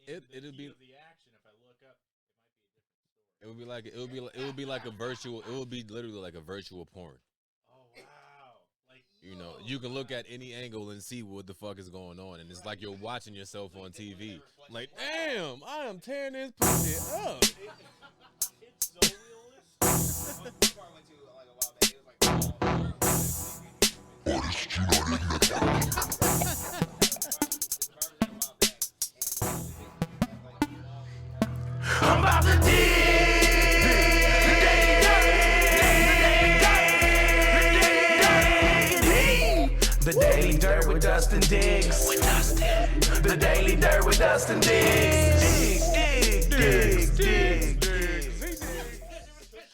it'll be the action. If I look up, it might be a different story. It would be like a virtual. It would be literally like a virtual porn. Oh wow! Like You know, you can look at any angle and see what the fuck is going on, and it's like you're watching yourself on TV. Like, damn, I am tearing this pussy up. It's so realistic. I'm about to The Daily Dirt with Dustin Diggs. The Daily Dirt with Dustin Diggs.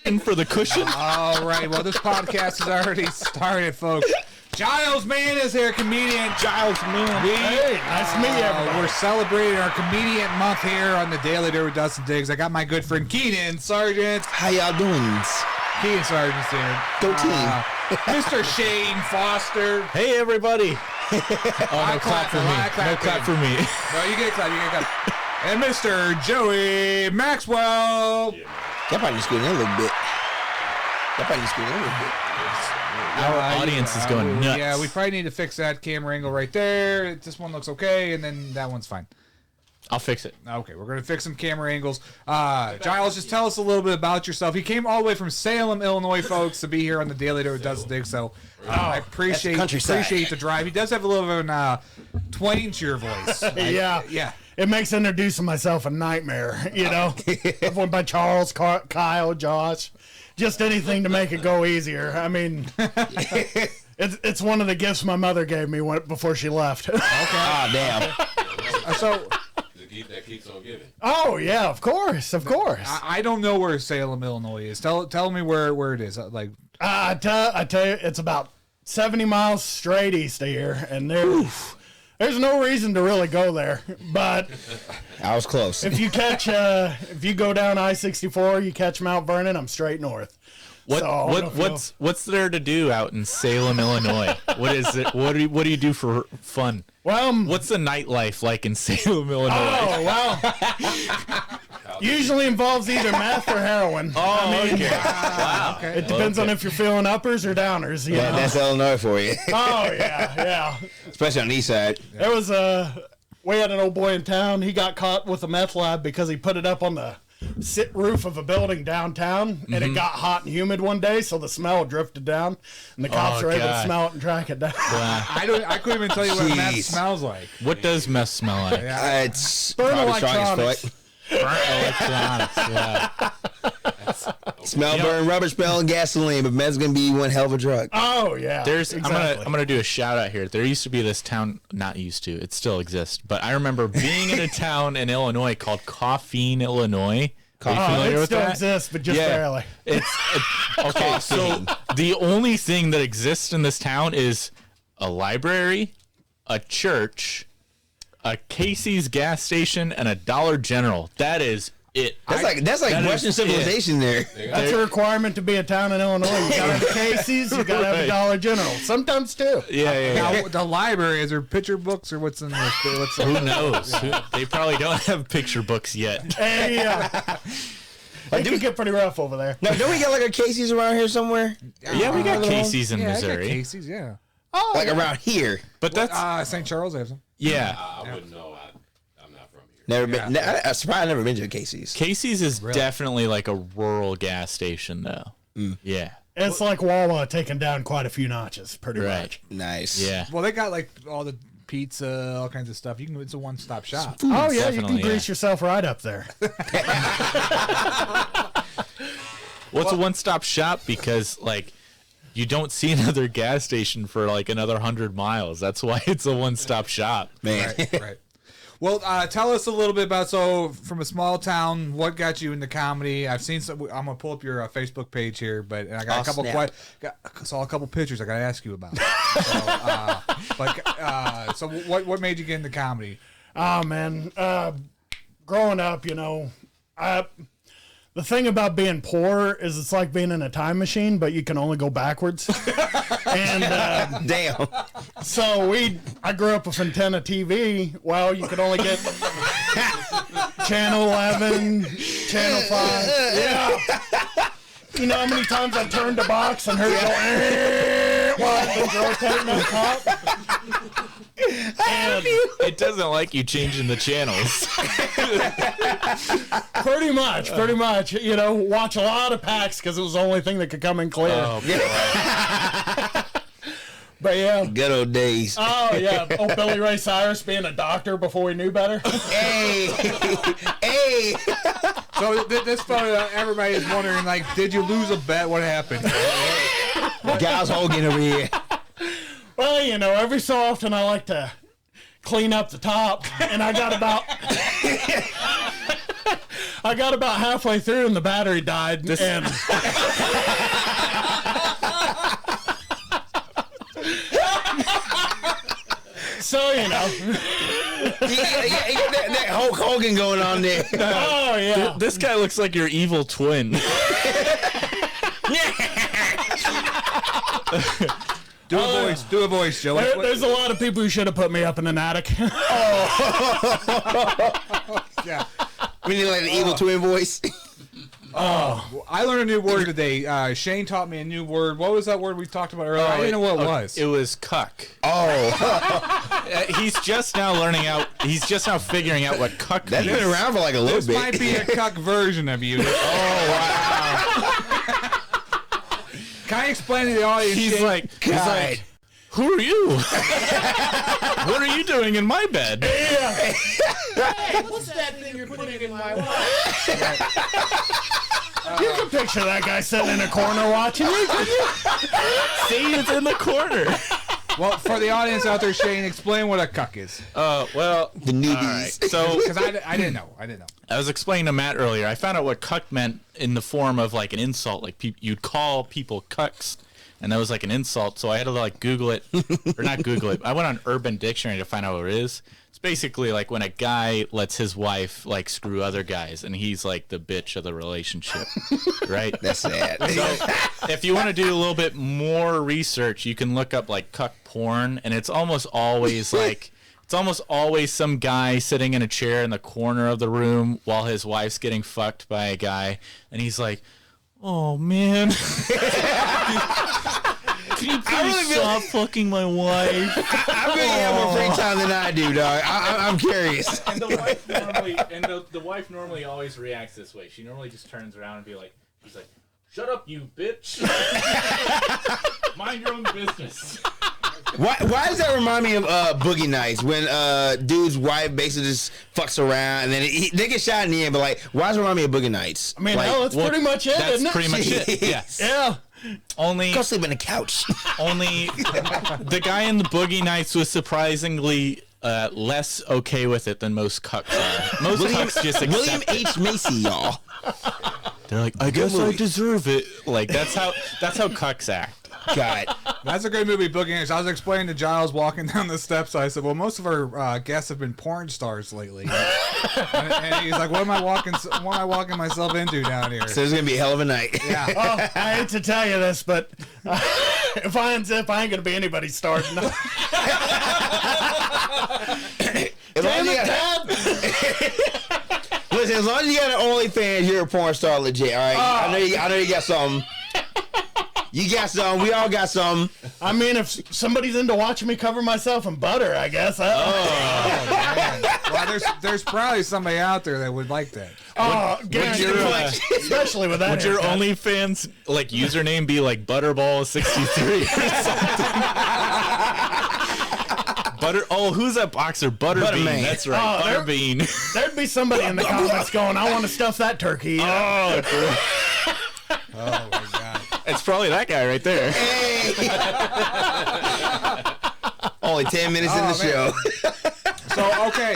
And for the cushion. All right. Well, this podcast has already started, folks. Giles Mann is here, comedian. Giles Mann. Hey, nice to meet you, everybody. We're celebrating our comedian month here on the Daily Dirt with Dustin Diggs. I got my good friend Keenan Sargent. How y'all doing? Keenan Sargent's here. Go team. Mr. Shane Foster. Hey, everybody. Oh, no clap for me. No clap for me. No, you get a clap. You get a clap. And Mr. Joey Maxwell. Y'all probably just going in a little bit. Our audience is going nuts. Yeah, we probably need to fix that camera angle right there. This one looks okay, and then that one's fine. I'll fix it. Okay, we're going to fix some camera angles. Giles, just tell us a little bit about yourself. He came all the way from Salem, Illinois, folks, to be here on the Daily Dirt with Dustin Diggs, so I appreciate the drive. He does have a little bit of a twang to your voice. Yeah. It makes introducing myself a nightmare, you know? I've went by Charles, Kyle, Josh, just anything to make it go easier. I mean, it's one of the gifts my mother gave me before she left. Okay. Ah, damn. So... That keeps on giving. Oh, yeah, of course. I don't know where Salem, Illinois is. Tell me where it is. I tell you, it's about 70 miles straight east of here, and there's no reason to really go there. But I was close. if you go down I-64, you catch Mount Vernon, I'm straight north. What's there to do out in Salem, Illinois? What is it? What do you do for fun? Well, what's the nightlife like in Salem, Illinois? Oh, well. Usually involves either meth or heroin. Oh, okay. Wow. Okay. It depends on if you're feeling uppers or downers. You know? That's Illinois for you. Oh, yeah. Especially on the east side. There was we had an old boy in town. He got caught with a meth lab because he put it up on the roof of a building downtown, and it got hot and humid one day, so the smell drifted down, and the cops were able to smell it and track it down. Wow. I couldn't even tell you what meth smells like. What does meth smell like? It's Burn probably strong as fuck. Electronics, yeah. Smell, burn, rubber smell, and gasoline, but meth's gonna be one hell of a drug. Oh yeah. I'm gonna do a shout out here. There used to be this town, not used to, it still exists, but I remember being in a town in Illinois called Coffeen, Illinois. Are you familiar with still that? exists, but just barely. Okay, so the only thing that exists in this town is a library, a church, a Casey's gas station, and a Dollar General. That is it. That's like Western civilization there. That's a requirement to be a town in Illinois. You gotta have a Casey's, you gotta have a Dollar General. Sometimes two. Yeah. Now, the library, is there picture books or what's in there? Who knows? They probably don't have picture books yet. Hey, It do get pretty rough over there. Now, don't we got like a Casey's around here somewhere? Yeah, we got Casey's in I got Missouri. Casey's, yeah. Oh, Like around here. But that's St. Charles, I have some. yeah. I wouldn't know. I'm not from here. Never been. I'm surprised I've never been to a Casey's. Casey's is definitely like a rural gas station, though. Yeah. It's like Wawa taking down quite a few notches, pretty Right. much. Nice. Yeah. Well, they got like all the pizza, all kinds of stuff. It's a one-stop shop. Oh yeah, you Definitely, can grease yourself right up there. Well, it's a one-stop shop because like you don't see another gas station for like another 100 miles. That's why it's a one-stop shop. Man. Right. Well, tell us a little bit about, from a small town, what got you into comedy? I've seen some. I'm gonna pull up your Facebook page here, but I got saw a couple pictures I got to ask you about. So what made you get into comedy? Oh man, growing up, you know, The thing about being poor is it's like being in a time machine, but you can only go backwards. And Damn. so I grew up with antenna TV. Well, you could only get channel 11, channel 5. Yeah. You know how many times I turned the box and heard it go while I've been rotating on top? And it doesn't like you changing the channels. Pretty much. You know, watch a lot of packs because it was the only thing that could come in clear. Oh, But yeah. Good old days. Oh, yeah. Oh, Billy Ray Cyrus being a doctor before we knew better. Hey. Hey. So this photo, everybody is wondering, like, did you lose a bet? What happened? Giles Hogan over here. Well, you know, every so often I like to clean up the top, and I got about halfway through, and the battery died. And so, you know. You got that Hulk Hogan going on there. Oh, yeah. This guy looks like your evil twin. Do a voice, Joe. There's a lot of people who should have put me up in an attic. Yeah. We need like the evil twin voice. I learned a new word today. Shane taught me a new word. What was that word we talked about earlier? I didn't know what it was. It was cuck. Oh. He's just now figuring out what cuck That's means. been around for like a little This bit. might be a cuck version of you. Can I explain to the audience? He's Shane? like, who are you? What are you doing in my bed? Yeah. What's that thing you're putting in my water? You can picture that guy sitting in a corner watching you. See, it's in the corner. Well, for the audience out there, Shane, explain what a cuck is. Well, The newbies. all right. So Because I didn't know. I was explaining to Matt earlier. I found out what cuck meant in the form of like an insult. Like you'd call people cucks, and that was like an insult. So I had to like Google it, or not Google it. I went on Urban Dictionary to find out what it is. It's basically like when a guy lets his wife like screw other guys, and he's like the bitch of the relationship, right? That's sad. So if you want to do a little bit more research, you can look up like cuck porn, and it's almost always some guy sitting in a chair in the corner of the room while his wife's getting fucked by a guy, and he's like, "Oh man, can you please stop fucking my wife?" I really have more free time than I do, dog. I'm curious. And the wife normally always reacts this way. She normally just turns around and she's like, "Shut up, you bitch! Mind your own business." Why does that remind me of Boogie Nights when dude's wife basically just fucks around and then they get shot in the end? But like, why does it remind me of Boogie Nights? I mean, like, hell, that's pretty much it, That's isn't it? pretty much it. Yes. Yeah. Only go sleep on the couch. the guy in the Boogie Nights was surprisingly less okay with it than most cucks are. Most cucks just accept William it. H. Macy, y'all. They're like, I guess I deserve it. Like that's how cucks act. God. That's a great movie, Boogie Nights. I was explaining to Giles walking down the steps. I said, "Well, most of our guests have been porn stars lately," and he's like, "What am I walking myself into down here?" So it's gonna be a hell of a night. Yeah. Oh, I hate to tell you this, but if I unzip, I ain't gonna be anybody's star tonight. Damn it, Dad! Listen, as long as you got an OnlyFans, you're a porn star legit. All right. I know you got something. You got some. We all got some. I mean, if somebody's into watching me cover myself in butter, I guess. Man. Well, there's probably somebody out there that would like that. Guaranteed. Especially with that. Would your haircut. OnlyFans like username be like Butterball63 or something? Who's that boxer? Butterbean. Butterman. That's right. Butterbean. There'd be somebody in the comments going, "I want to stuff that turkey." You know? Oh my God. It's probably that guy right there. Hey. Only 10 minutes in the show. So, okay,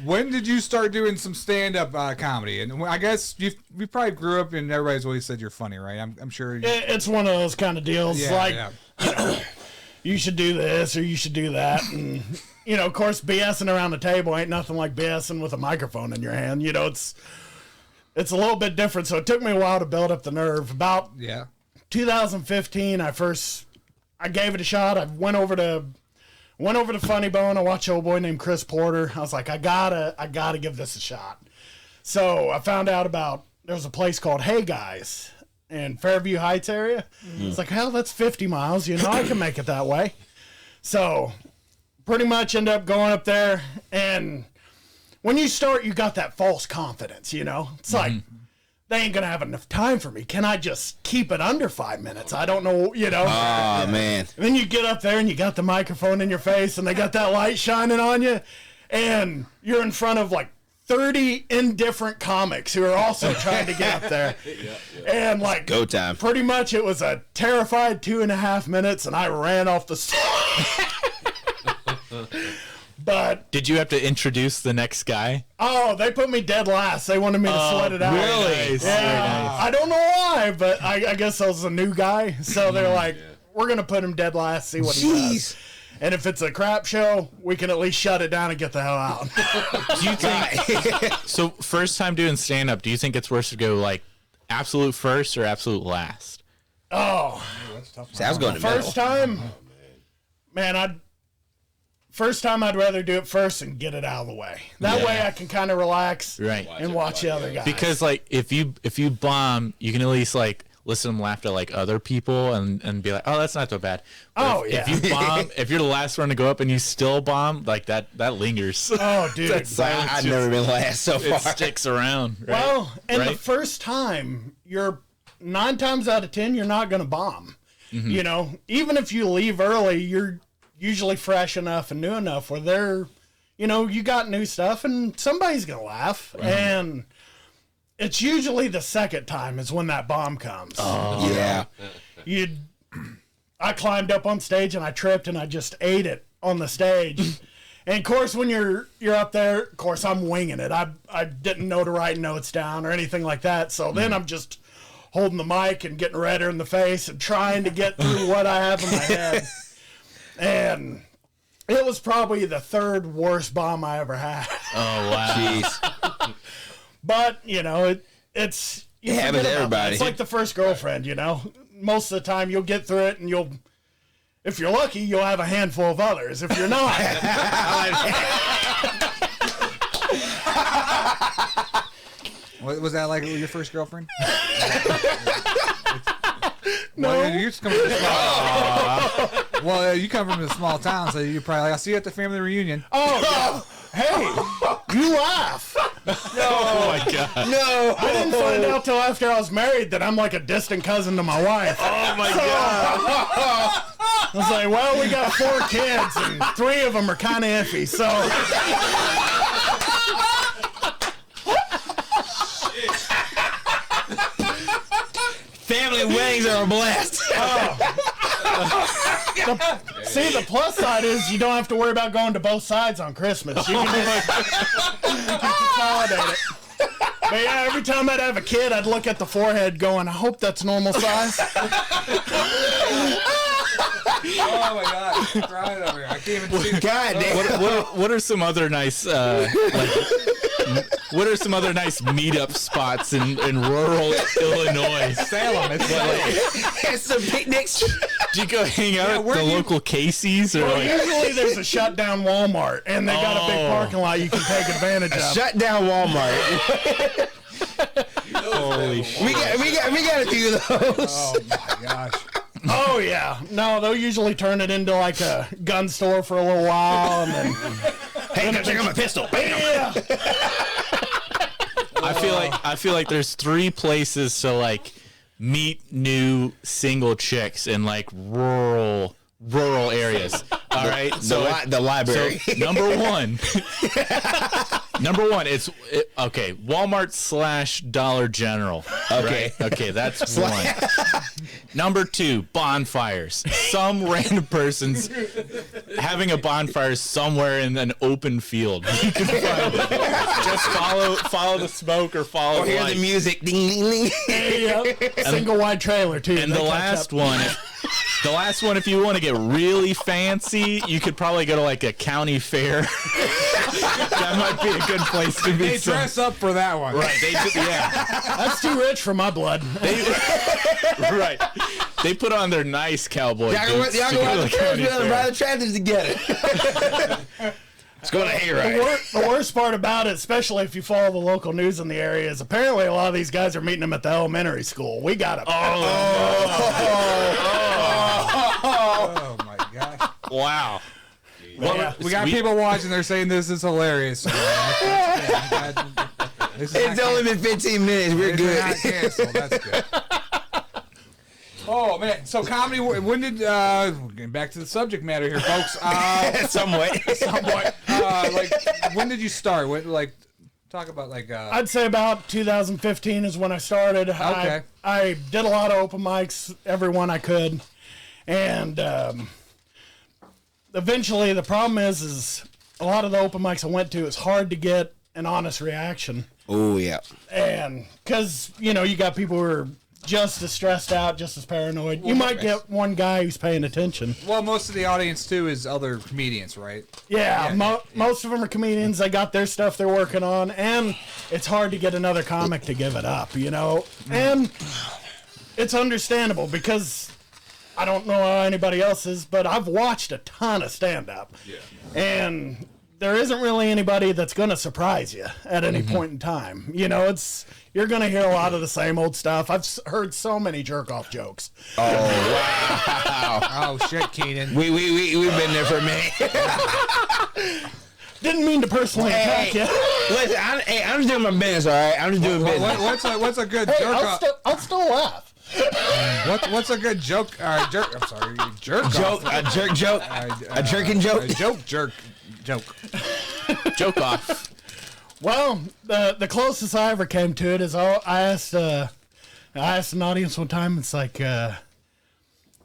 when did you start doing some stand-up comedy? And I guess you probably grew up and everybody's always said you're funny, right? I'm sure. It's one of those kind of deals. Yeah, like, yeah. you know, you should do this or you should do that. And, you know, of course, BSing around the table ain't nothing like BSing with a microphone in your hand. You know, it's a little bit different. So it took me a while to build up the nerve. About 2015, I gave it a shot. I went over to Funny Bone. I watched an old boy named Chris Porter. I was like, I gotta give this a shot. So I found out about there was a place called Hey Guys in Fairview Heights area. It's like, hell, that's 50 miles. You know, I can make it that way. So pretty much end up going up there. And when you start, you got that false confidence, you know? It's like, they ain't going to have enough time for me. Can I just keep it under 5 minutes? I don't know, you know? Oh, man. And then you get up there and you got the microphone in your face and they got that light shining on you. And you're in front of like 30 indifferent comics who are also trying to get up there. And like, go time. Pretty much it was a terrified 2.5 minutes and I ran off the stage. But did you have to introduce the next guy? Oh, they put me dead last. They wanted me to sweat it out. Really? Nice. Yeah. Nice. I don't know why, but I guess I was a new guy. So they're like, we're going to put him dead last, see what he does. And if it's a crap show, we can at least shut it down and get the hell out. Do you think, so first time doing stand-up, do you think it's worse to go like absolute first or absolute last? Oh. That's tough. So I was going to first time, First time, I'd rather do it first and get it out of the way. That way I can kind of relax and watch the other guys. Because, like, if you bomb, you can at least, like, listen to them laugh at, like, other people and be like, oh, that's not so bad. But if you bomb, if you're the last one to go up and you still bomb, like, that lingers. Oh, dude. I've never been last so far. It sticks around. Right? Well, and the first time, you're 9 times out of 10, you're not going to bomb. You know, even if you leave early, you're usually fresh enough and new enough where they're, you know, you got new stuff and somebody's gonna laugh. And it's usually the second time is when that bomb comes. Oh yeah. I climbed up on stage and I tripped and I just ate it on the stage. And of course when you're up there, of course I'm winging it. I didn't know to write notes down or anything like that. So then I'm just holding the mic and getting redder in the face and trying to get through what I have in my head. And it was probably the 3rd worst bomb I ever had. Oh, wow. Jeez. But, you know, it's... It happens to everybody. It's like the first girlfriend, you know? Most of the time you'll get through it and if you're lucky, you'll have a handful of others. If you're not... Was that like your first girlfriend? No. Well, you come from a small, well, you come from a small town, so you're probably like, I'll see you at the family reunion. Oh, yeah. Hey, you laugh. No. Oh, my God. No. I didn't find out till after I was married that I'm like a distant cousin to my wife. Oh, my God. I was like, well, we got 4 kids, and 3 of them are kind of iffy, so... Family weddings are a blast. See, the plus side is you don't have to worry about going to both sides on Christmas. You can just consolidate it. But yeah, every time I'd have a kid, I'd look at the forehead going, I hope that's normal size. Oh my God, I'm crying over here. I can't even see. God damn. What are some other nice what are some other nice meetup spots in rural Illinois? Salem. It's some picnics. Do you go hang out at the local Casey's? Or Well, usually there's a shutdown Walmart, and they got a big parking lot you can take advantage of. Shut down Walmart. holy shit. We got a few of those. Oh my gosh. Oh, yeah. No, they'll usually turn it into like a gun store for a little while, and then... Hey, come check out my pistol. Bam. Yeah. I feel like there's 3 places to like meet new single chicks in like rural areas. All right, The library. So number one, it's okay. Walmart / Dollar General. Okay. Right? Okay, that's one. Number 2, bonfires. Some random person's having a bonfire somewhere in an open field. You can find it. Just follow the smoke or follow Or the hear light. the music. Ding, ding, ding. Yep. Single wide trailer, too. And They the catch last up. one, The last one, if you want to get really fancy, you could probably go to like a county fair. That might be a good place to be. They dress up for that one. Right. That's too rich for my blood. Right. They put on their nice cowboy boots. Y'all go out the Ferris wheel and ride the tractors together. It's going to hayride. The worst part about it, especially if you follow the local news in the area, is apparently a lot of these guys are meeting them at the elementary school. We got them. Oh my gosh. Wow. Well, we got people watching. They're saying this is hilarious. It's only been 15 minutes. We're good. Not canceled. That's good. Oh man! So comedy. When did? Getting back to the subject matter here, folks. Somewhat. Like, when did you start? What, like, talk about like. I'd say about 2015 is when I started. Okay. I did a lot of open mics, every one I could, and eventually the problem is a lot of the open mics I went to, it's hard to get an honest reaction. Oh yeah. And because you got people who are just as stressed out, just as paranoid. You might get one guy who's paying attention. Well, most of the audience too is other comedians, right? Yeah, most of them are comedians. They got their stuff they're working on, and it's hard to get another comic to give it up, And it's understandable because I don't know how anybody else is, but I've watched a ton of stand-up. Yeah. And there isn't really anybody that's going to surprise you at any point in time. You're going to hear a lot of the same old stuff. I've heard so many jerk-off jokes. Oh, wow. Oh, shit, Keenan. We've been there for a minute. Didn't mean to personally attack you. Listen, I'm just doing my business, all right? I'm just doing business. What's a good Hey, jerk-off? I'll still laugh. What's a good joke? I'm sorry, jerk Joke, off. a jerk joke, a jerking joke. Joke. Joke off. Well, the closest I ever came to it is I asked an audience one time. It's like, do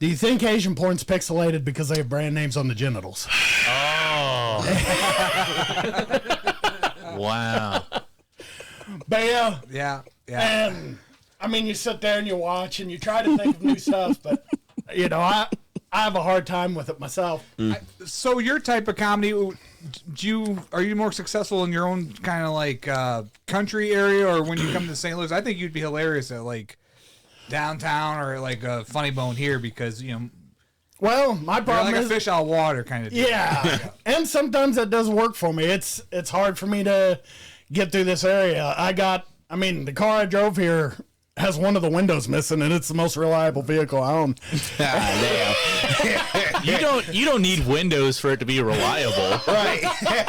you think Asian porn's pixelated because they have brand names on the genitals? Oh. Wow. But Yeah. and I mean, you sit there and you watch and you try to think of new stuff, but I have a hard time with it myself. So your type of comedy, are you more successful in your own kind of like country area, or when you come to St. Louis? I think you'd be hilarious at like downtown or like a Funny Bone here because Well, my you're problem like is a fish out of water kind of deal. Yeah, and sometimes that does work for me. It's hard for me to get through this area. The car I drove here has one of the windows missing, and it's the most reliable vehicle I own. Damn. You don't need windows for it to be reliable. Right.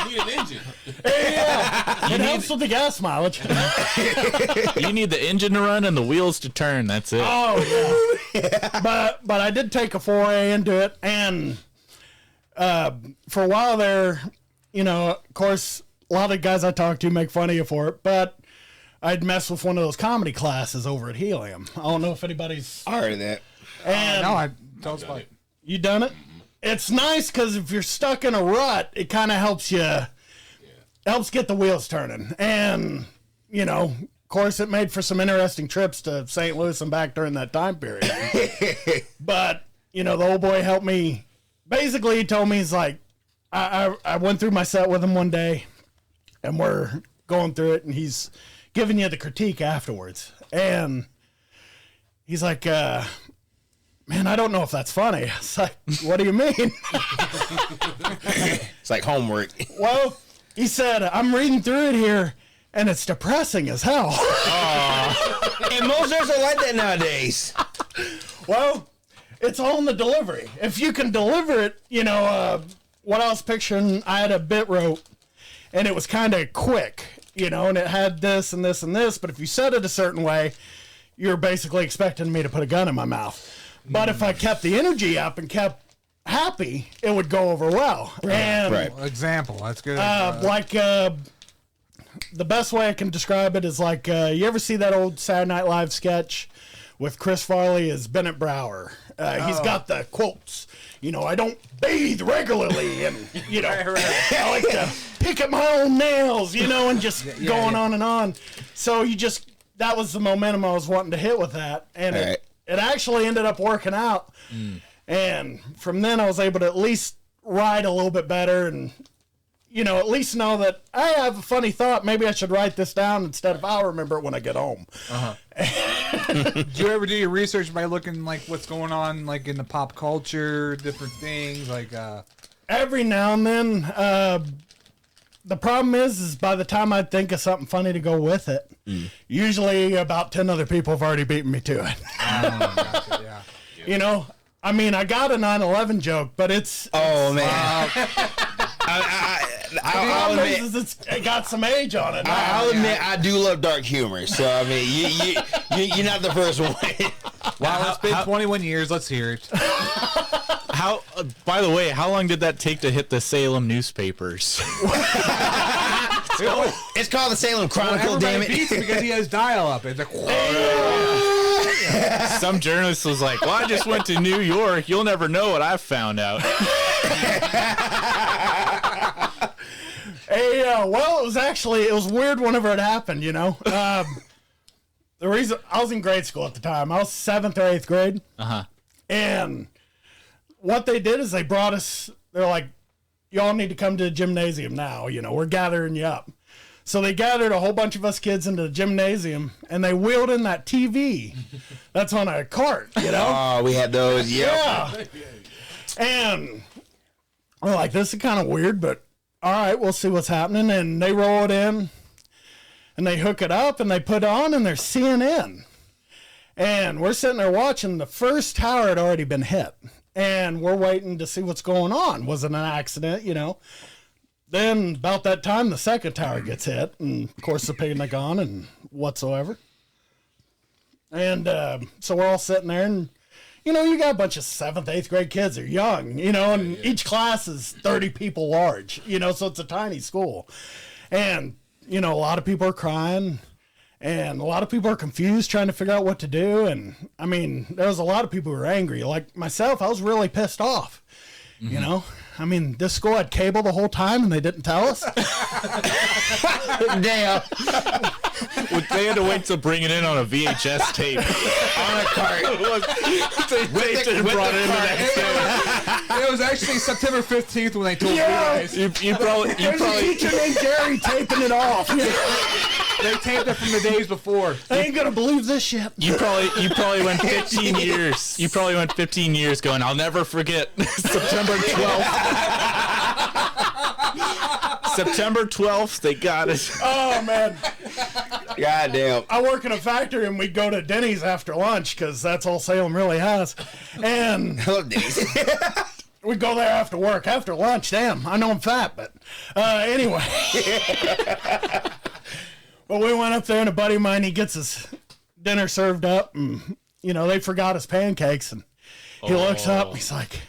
You need an engine. Yeah, it helps with the gas mileage. You need the engine to run and the wheels to turn. That's it. Oh yeah. But I did take a foray into it, and for a while there, of course, a lot of guys I talk to make fun of you for it, but I'd mess with one of those comedy classes over at Helium. I don't know if anybody's. I heard of that. And No, I don't spot. you done it? It's nice because if you're stuck in a rut, it kind of helps get the wheels turning. And, of course, it made for some interesting trips to St. Louis and back during that time period. But, the old boy helped me. Basically, he told me, he's like, I went through my set with him one day, and we're going through it, and he's giving you the critique afterwards. And he's like, man, I don't know if that's funny. It's like, what do you mean? It's like homework. Well, he said, I'm reading through it here, and it's depressing as hell. And most jokes are like that nowadays. Well, it's all in the delivery. If you can deliver it, what I was picturing, I had a bit rope, and it was kind of quick, and it had this and this and this, but if you said it a certain way, you're basically expecting me to put a gun in my mouth. But if I kept the energy up and kept happy, it would go over well. And Right. Example. That's good. the best way I can describe it is like, you ever see that old Saturday Night Live sketch with Chris Farley as Bennett Brower? He's got the quotes, I don't bathe regularly, and, I like to pick at my own nails, and just going on and on. So that was the momentum I was wanting to hit with that. And it actually ended up working out. And from then I was able to at least write a little bit better and, you know, at least know that I have a funny thought. Maybe I should write this down instead of I'll remember it when I get home. Do you ever do your research by looking like what's going on like in the pop culture, different things like Every now and then, the problem is by the time I think of something funny to go with it, usually about 10 other people have already beaten me to it. gotcha, yeah. You know, I mean, I got a 9/11 joke, but it's man. I'll admit, it got some age on it. I'll admit I do love dark humor. So I mean, you're not the first one. Wow, it's been 21 years. Let's hear it. How? By the way, how long did that take to hit the Salem newspapers? It's called the Salem Chronicle. Damn it! Because he has dial-up. It's like, Some journalist was like, "Well, I just went to New York. You'll never know what I found out." Hey, well, it was weird whenever it happened, you know. The reason I was in grade school at the time, I was 7th or 8th grade. And what they did is they brought us, they're like, y'all need to come to the gymnasium now, you know, we're gathering you up. So they gathered a whole bunch of us kids into the gymnasium, and they wheeled in that TV that's on a cart, you know? Oh, we had those, Yeah. And we're like, this is kind of weird, but all right, we'll see what's happening. And they roll it in, and they hook it up, and they put it on, and there's CNN. And we're sitting there watching. The first tower had already been hit, and we're waiting to see what's going on. Was it an accident, you know? Then about that time, the second tower gets hit, and of course the Pentagon and whatsoever. And so we're all sitting there, and you know, you got a bunch of 7th, 8th grade kids. They're young, you know, and each class is 30 people large, you know, so it's a tiny school. And, you know, a lot of people are crying, and a lot of people are confused, trying to figure out what to do. And, I mean, there was a lot of people who were angry. Like myself, I was really pissed off, you know. I mean, this school had cable the whole time, and they didn't tell us. Damn. They had to wait to bring it in on a VHS tape. On a cart. They taped it and brought it in the next day. it was actually September 15th when they told me guys. You probably Teacher named Gary taping it off. They taped it from the days before. I ain't gonna believe this shit. You probably went 15 years. You probably went 15 years going, I'll never forget September 12th. September 12th, they got it. Oh man. Goddamn. I work in a factory, and we go to Denny's after lunch because that's all Salem really has. And I love Denny's. we go there after work, after lunch. Damn, I know I'm fat, but anyway. Well, we went up there, and a buddy of mine, he gets his dinner served up, and, you know, they forgot his pancakes, and he looks up, he's like,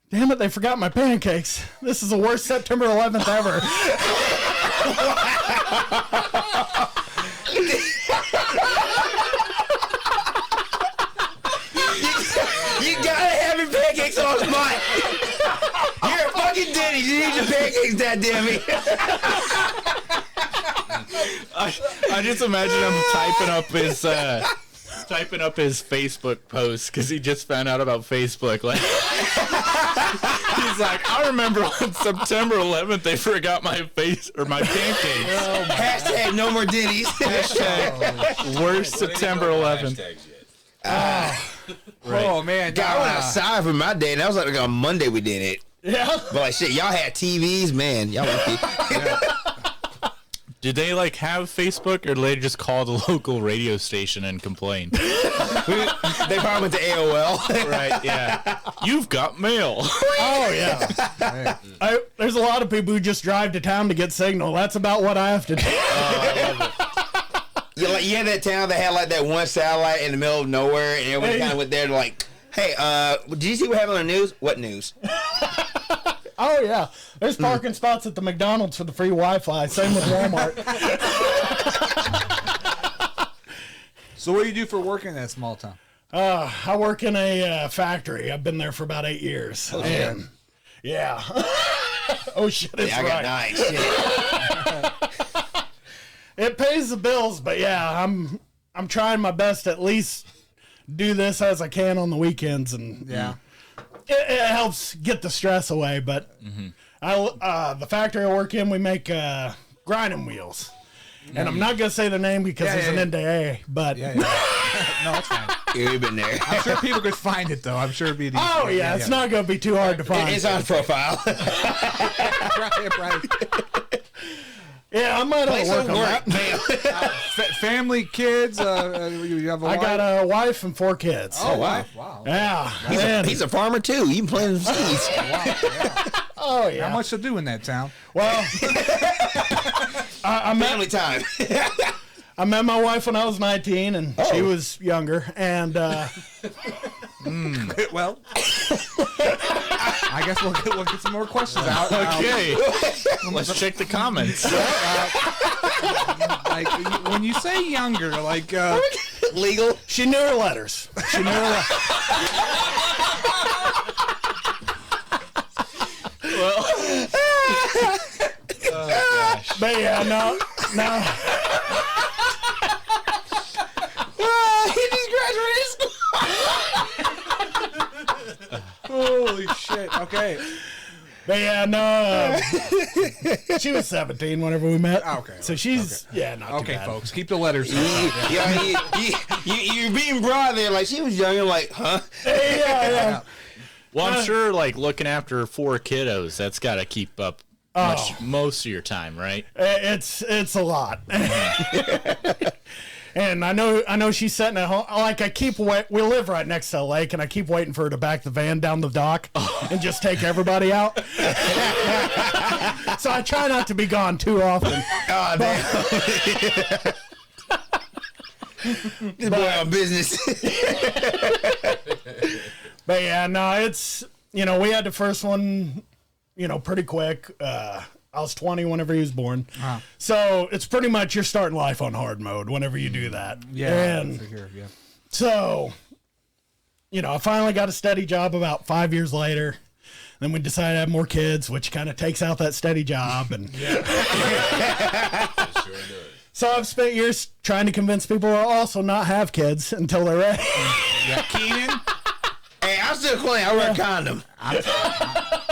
damn it, they forgot my pancakes. This is the worst September 11th ever. You gotta have your pancakes on spot. You're a fucking Denny's. You need your pancakes, goddammit. I just imagine him typing up his Facebook post because he just found out about Facebook. Like, he's like, I remember on September 11th they forgot my pancakes. Hashtag no more Denny's. Hashtag worst September 11th. Oh man, God, I went outside for my day, and that was like on Monday we did it. Yeah. But like shit, y'all had TVs, man. Y'all lucky. Did they like have Facebook, or did they just call the local radio station and complain? They probably went to AOL. Right? Yeah. You've got mail. Oh, yeah. There's a lot of people who just drive to town to get signal. That's about what I have to do. I love it. You had that town that had like that one satellite in the middle of nowhere, and everyone kind of went there to like, hey, did you see what happened on the news? What news? Oh, yeah. There's parking spots at the McDonald's for the free Wi-Fi. Same with Walmart. So what do you do for work in that small town? I work in a factory. I've been there for about 8 years. Oh, shit. Yeah. Oh, shit, it's I got right. 9. Shit. It pays the bills, but yeah, I'm trying my best to at least do this as I can on the weekends, and it helps get the stress away. But the factory I work in, we make grinding wheels. And I'm not going to say the name because there's an NDA, but... No, that's fine. You've been there. I'm sure people could find it, though. I'm sure it'd be... It's not going to be too hard to find. It's on profile. right. Yeah, I might have to work on that. Family, kids, you have a wife? I got a wife and 4 kids. Oh, wow. Yeah. He's a farmer, too. You can plant some seeds. Oh, yeah. Not much to do in that town. Well... Family time. I met my wife when I was 19, and she was younger. And well, I guess we'll get some more questions out. Okay, let's check the comments. Like when you say younger, like Legal. she knew her letters. She knew her letters. But yeah, no. He just graduated school. holy shit. Okay. But yeah, no. She was 17 whenever we met. Okay. So she's not too Okay, bad. folks, keep the letters. You're being broad there. Like, she was young. You're like, huh? Yeah. Well, I'm sure, like, looking after 4 kiddos, that's got to keep up most of your time, right? It's a lot. And I know she's sitting at home. Like, we live right next to a lake, and I keep waiting for her to back the van down the dock and just take everybody out. So I try not to be gone too often. Oh, damn. This boy on business. But yeah, no, it's, we had the first one, pretty quick. I was 20 whenever he was born. Wow. So it's pretty much you're starting life on hard mode whenever you do that. Yeah. And so, I finally got a steady job about 5 years later. Then we decided to have more kids, which kind of takes out that steady job. And so I've spent years trying to convince people to also not have kids until they're ready. Keenan? Hey, I'm still clean. I wear a condom.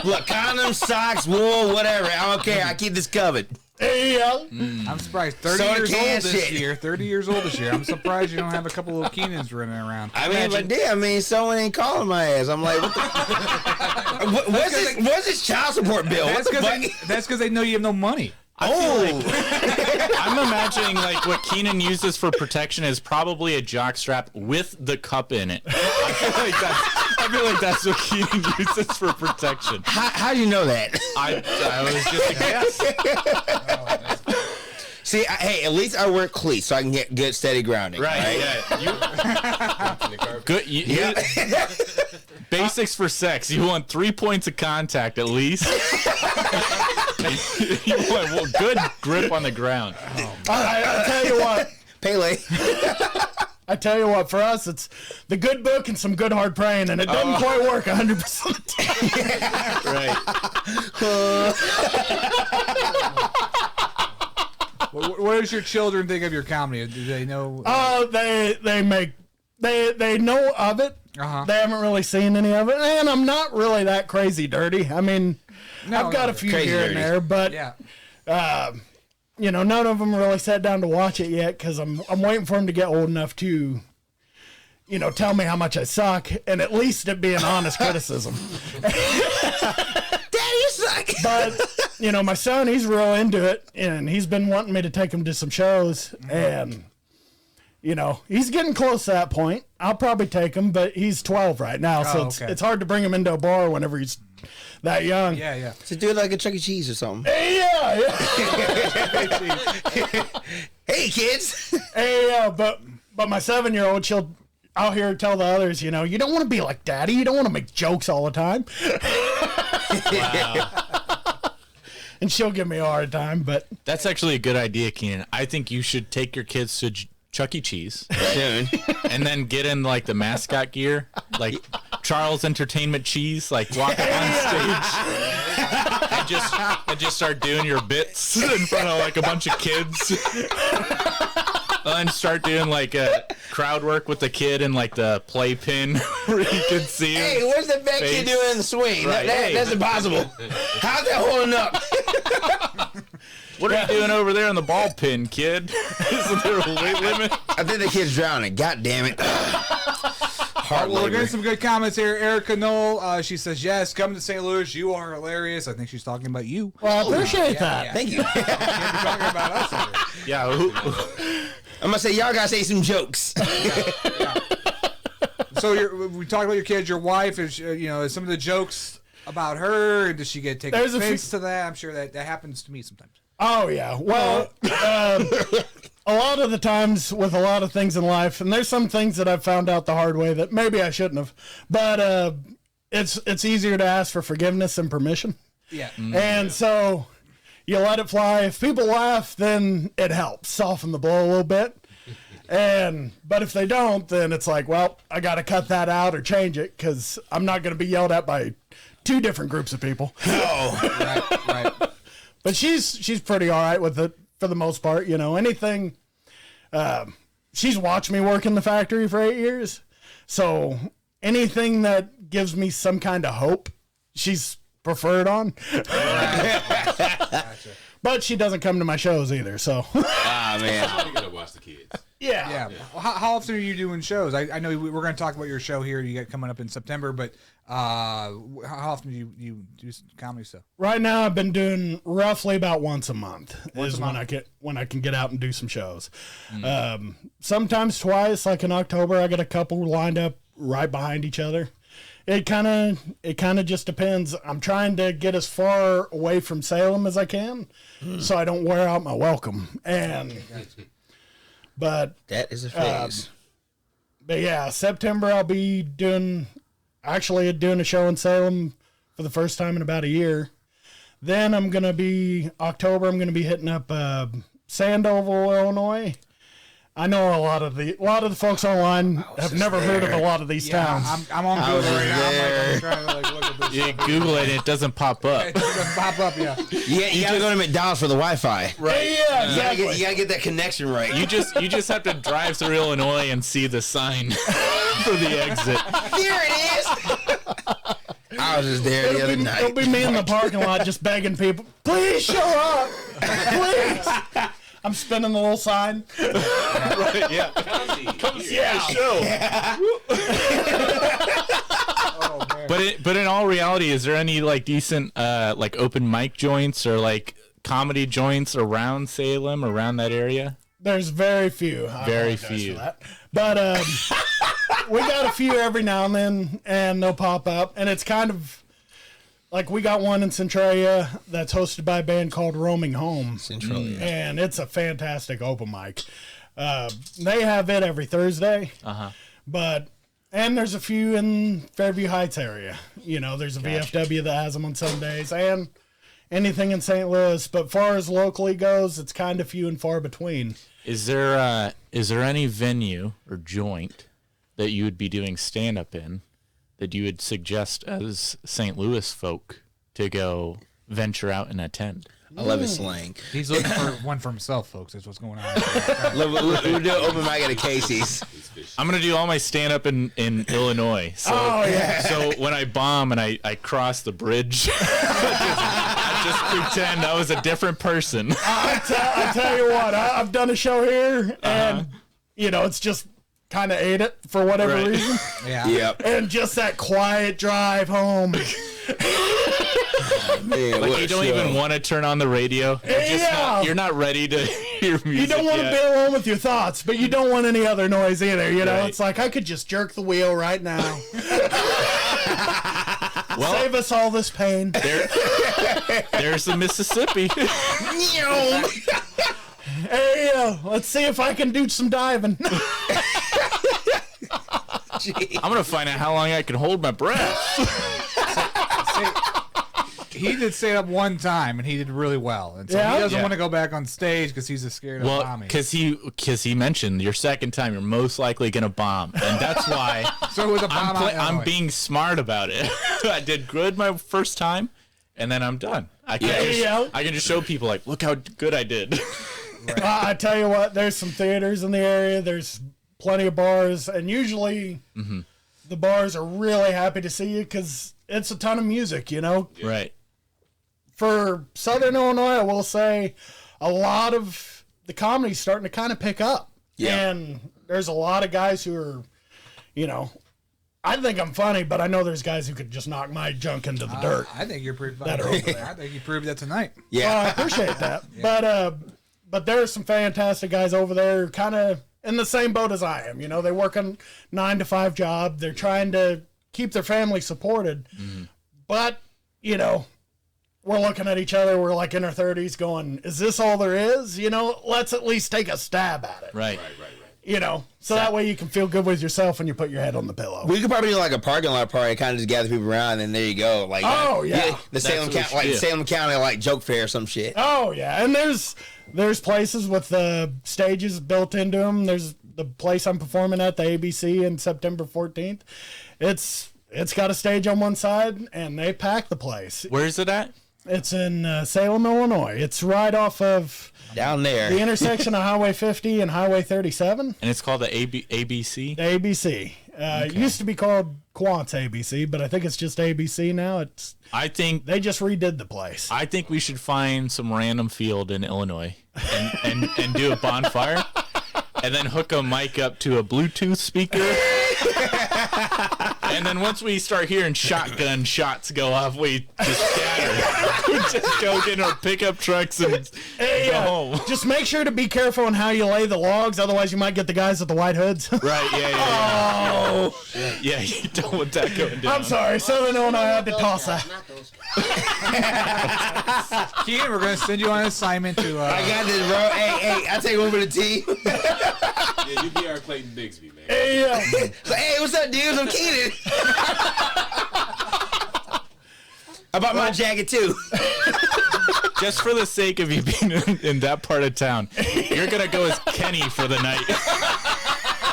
Look, condoms, socks, wool, whatever. I don't care. I keep this covered. Yeah. I'm surprised. 30 Soda years can old this shit. year. 30 years old this year. I'm surprised you don't have a couple of Keenans running around. I mean, but someone ain't calling my ass. I'm like, what the? What's this child support bill? That's because they know you have no money. I'm imagining, like, what Keenan uses for protection is probably a jock strap with the cup in it. I feel like that's what Keenan uses for protection. How do you know that? I was just a guess. See, hey, at least I wear cleats so I can get good steady grounding. Right? Yeah. Good. Basics for sex. You want 3 points of contact at least. You want good grip on the ground. I tell you what. Pele. I tell you what, for us, it's the good book and some good hard praying, and it doesn't quite work 100% of the time. Right. What does your children think of your comedy? Do they know? They know of it. Uh-huh. They haven't really seen any of it, and I'm not really that crazy dirty. I mean, I've got a few here and there, but none of them really sat down to watch it yet because I'm waiting for them to get old enough to, tell me how much I suck, and at least it be an honest criticism. Daddy, you suck. But my son, he's real into it, and he's been wanting me to take him to some shows, and he's getting close to that point. I'll probably take him, but he's 12 right now, so it's hard to bring him into a bar whenever he's that young. Yeah. So do it like a Chuck E. Cheese or something. Yeah. Hey, kids. But my 7-year-old, I'll hear her tell the others, you don't want to be like Daddy. You don't want to make jokes all the time. Wow. And she'll give me a hard time, but That's actually a good idea, Keenan. I think you should take your kids to Chuck E. Cheese Soon. and then get in like the mascot gear, like Charles Entertainment Cheese, like walk up on stage and just start doing your bits in front of like a bunch of kids. And start doing like a crowd work with the kid and like the playpen where you can see him. Hey, where's the fat kid face. doing in the swing? Right. That's impossible. How's that holding up? What are you doing over there on the ball pin, kid? Isn't there a weight limit? I think the kid's drowning. God damn it. Hard Well, we're labor. getting some good comments here. Erica Knoll, she says, yes, come to St. Louis. You are hilarious. I think she's talking about you. Well, I appreciate that. Yeah. Thank you. Can't be talking about us here. Yeah. I'm gonna say y'all gotta say some jokes. So we talked about your kids, your wife. Is is some of the jokes about her? Does she take There's a offense to that? I'm sure that happens to me sometimes. Oh yeah. Well, a lot of the times with a lot of things in life, and there's some things that I've found out the hard way that maybe I shouldn't have, but it's easier to ask for forgiveness and permission. Yeah. And so you let it fly. If people laugh, then it helps soften the blow a little bit. But if they don't, then it's like, well, I got to cut that out or change it because I'm not going to be yelled at by two different groups of people. Right. But she's pretty all right with it for the most part. Anything. She's watched me work in the factory for 8 years, so anything that gives me some kind of hope, she's preferred on. Gotcha. But she doesn't come to my shows either. So Man. You gotta watch the kids. Yeah. Well, how often are you doing shows? I know we're going to talk about your show here you got coming up in September, but how often do you do comedy stuff? right now I've been doing roughly about once a month. Once a month. When I can get out and do some shows. Sometimes twice, like in October, I got a couple lined up right behind each other. It kind of just depends. I'm trying to get as far away from Salem as I can, so I don't wear out my welcome. But That is a phase. But yeah, September I'll be doing a show in Salem for the first time in about a year. Then October I'm gonna be hitting up Sandoval, Illinois. I know a lot of the folks online have never heard of a lot of these towns. I'm on Google right now. I'm trying to look at this. You Google it and it doesn't pop up. It doesn't pop up, yeah. Yeah, you gotta go to McDonald's for the Wi-Fi. Right? Yeah, exactly. You gotta get that connection right. You just have to drive through Illinois and see the sign for the exit. There it is. I was just there the other night. It'll be me in the parking lot just begging people, please show up, please. I'm spinning the little sign. Right, yeah. Come see the show. Oh, man. But in all reality, is there any like decent like open mic joints or like comedy joints around Salem, around that area? There's very few. I Very apologize few. for that. But we got a few every now and then, and they'll pop up. And it's kind of like we got one in Centralia that's hosted by a band called Roaming Home. Centralia. And it's a fantastic open mic. They have it every Thursday. And there's a few in Fairview Heights area. There's a VFW that has them on Sundays and anything in St. Louis. But far as locally goes, it's kind of few and far between. Is there any venue or joint that you would be doing stand up in that you would suggest as St. Louis folk to go venture out and attend? I love his slang. He's looking for one for himself, folks. That's what's going on. We'll do an open mic at a Casey's. I'm gonna do all my stand up in Illinois. So, so when I bomb and I cross the bridge, I just pretend I was a different person. I tell you what, I've done a show here, and it's just kind of ate it for whatever Right. reason, Yeah. Yep. and just that quiet drive home. Man, Like what you a don't show. even want to turn on the radio. You're not ready to hear music. You don't want to yet. be alone with your thoughts, but you don't want any other noise either. Right. It's like I could just jerk the wheel right now. Save us all this pain. There's the Mississippi. Hey, let's see if I can do some diving. I'm gonna find out how long I can hold my breath. He did stand up one time, and he did really well. And so Yeah? he doesn't Yeah. want to go back on stage because he's scared of Well, bombing. because he mentioned your second time you're most likely gonna bomb, and that's why So it was a bomb out in I'm Illinois. being smart about it. I did good my first time, and then I'm done. I can just show people like, look how good I did. I tell you what, there's some theaters in the area. There's plenty of bars, and usually the bars are really happy to see you because it's a ton of music, you know? Right. For Southern Illinois, I will say a lot of the comedy's starting to kind of pick up. Yeah. And there's a lot of guys who are, you know, I think I'm funny, but I know there's guys who could just knock my junk into the dirt. I think you're pretty funny. I think you proved that tonight. Yeah. Well, I appreciate that. Yeah. But there are some fantastic guys over there kind of in the same boat as I am. You know, they work a 9-to-5 job. They're trying to keep their family supported. But, you know, we're looking at each other. We're like in our 30s going, is this all there is? You know, let's at least take a stab at it. Right. You know, so that way you can feel good with yourself when you put your head on the pillow. We could probably do like a parking lot party, kind of just gather people around, and there you go. Like, the Salem County, Salem County, like joke fair or some shit. Oh yeah, and there's places with stages built into them. There's the place I'm performing at, the ABC, in September 14th. It's got a stage on one side, and they pack the place. Where is it at? It's in Salem, Illinois. It's right off of down there, the intersection of Highway 50 and Highway 37. And it's called the ABC? The ABC. It used to be called Quant's ABC, but I think it's just ABC now. I think they just redid the place. I think we should find some random field in Illinois and do a bonfire and then hook a mic up to a Bluetooth speaker. And then once we start hearing shotgun shots go off, we just scatter. We just go get our pickup trucks and go home. Just make sure to be careful on how you lay the logs, otherwise you might get the guys with the white hoods. Right, yeah. Yeah, you don't want that going down. I'm sorry, Southern Illinois had to toss that. Keenan, we're going to send you on an assignment to... I got this, bro. Hey, I'll take one for the tea. Yeah, you be our Clayton Bigsby, man. Hey, what's up, dudes? I'm Keenan. I bought my jacket, too. Just for the sake of you being in that part of town, you're going to go as Kenny for the night.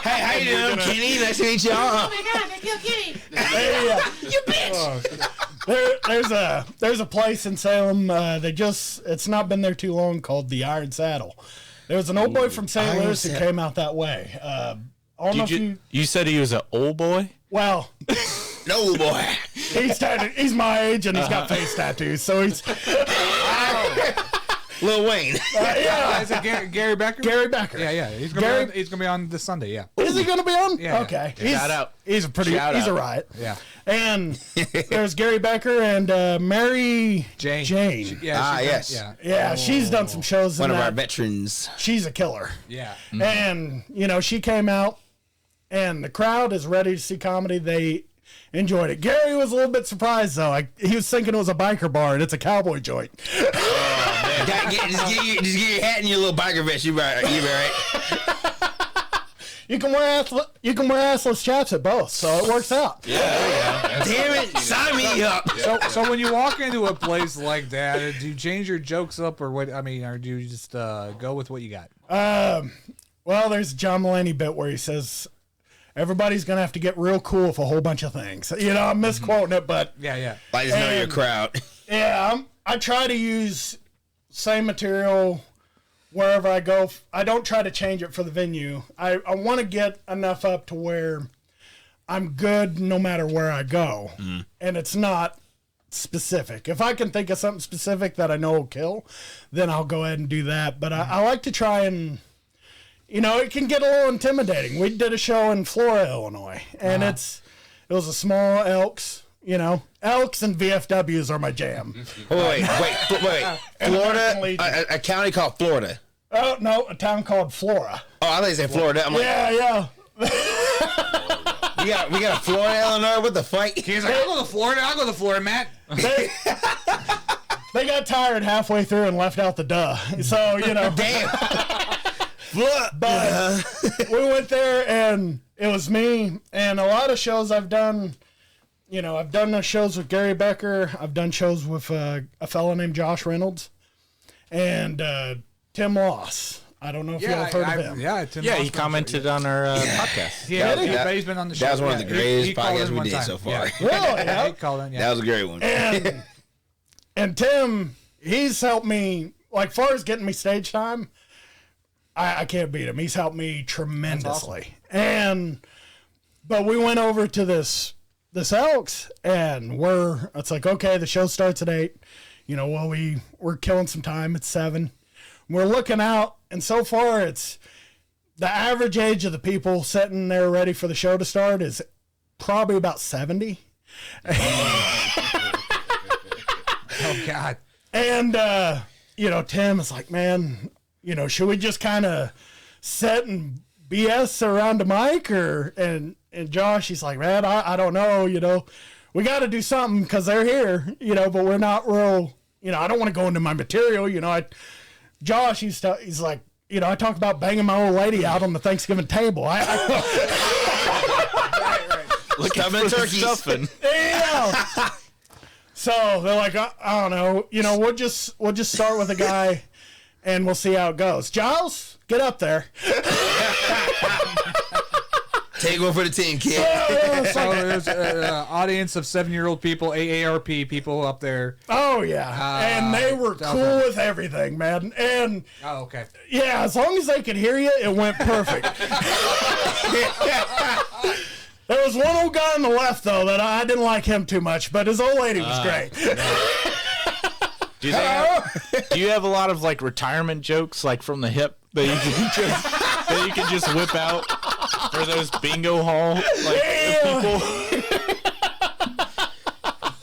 Hey, how you doing, Kenny? Nice to meet you. Oh my God, they killed Kenny. You bitch. There's a place in Salem. It's not been there too long, called the Iron Saddle. There was an old boy from St. Louis who came out that way. I don't know if you said he was an old boy? Well, no boy. He's my age and he's got face tattoos, so he's Lil Wayne. Is it Gary Becker? Gary Becker. Yeah. He's gonna be on this Sunday. Yeah. Is he gonna be on? Yeah. Okay. Shout out. He's a riot. Yeah. And there's Gary Becker and Mary Jane. Yes. Yeah, she's done some shows. One of our veterans. She's a killer. Yeah. And she came out, and the crowd is ready to see comedy. They enjoyed it. Gary was a little bit surprised though. He was thinking it was a biker bar, and it's a cowboy joint. Oh, man. Just get your hat and your little biker vest. You be right. You can wear assless chaps at both, so it works out. Yeah. Damn it, sign me up. So when you walk into a place like that, do you change your jokes up, or what? I mean, or do you just go with what you got? Well, there's a John Mulaney bit where he says, everybody's going to have to get real cool with a whole bunch of things. I'm misquoting it, but... Yeah. I just know your crowd. Yeah, I try to use same material wherever I go. I don't try to change it for the venue. I want to get enough up to where I'm good no matter where I go. And it's not specific. If I can think of something specific that I know will kill, then I'll go ahead and do that. But I like to try and... it can get a little intimidating. We did a show in Flora, Illinois, and it was a small Elks. Elks and VFWs are my jam. Wait. Florida, a county called Florida. Oh no, a town called Flora. Oh, I thought you said Florida. I'm like, yeah. we got a Florida, Illinois. What the fuck? He's like, I'll go to Florida, Matt. They got tired halfway through and left out the duh. So damn. But we went there and it was me, and a lot of shows I've done. I've done those shows with Gary Becker. I've done shows with a fellow named Josh Reynolds and Tim Loss. I don't know if y'all heard of him. Yeah, Tim. Yeah, he commented on our podcast. Yeah, he's been on the show. That was one of the greatest podcasts we did so far. Yeah. Really? Yeah. He called in. Yeah. That was a great one. And Tim, he's helped me, like, far as getting me stage time. I can't beat him. He's helped me tremendously. But we went over to this Elks, and it's like, okay, the show starts at 8. You know, well, we're killing some time at 7. We're looking out, and so far it's the average age of the people sitting there ready for the show to start is probably about 70. Oh God. And you know, Tim is like, man, you know, should we just kind of sit and BS around the mic, and Josh, he's like, man, I don't know, you know, we got to do something because they're here, you know, but we're not real, you know, I don't want to go into my material, you know. Josh, he's like, you know, I talk about banging my old lady out on the Thanksgiving table. Look at the turkey. Yeah. So they're like, I don't know, you know, we'll just start with a guy, and we'll see how it goes. Giles, get up there. Take one for the team, kid. So there's an audience of 7-year-old people, AARP people up there. Oh yeah, and they were cool with everything, man. And okay, yeah, as long as they could hear you, it went perfect. There was one old guy on the left though that I didn't like him too much, but his old lady was great. Do you have a lot of like retirement jokes like from the hip that you can just whip out for those bingo hall people?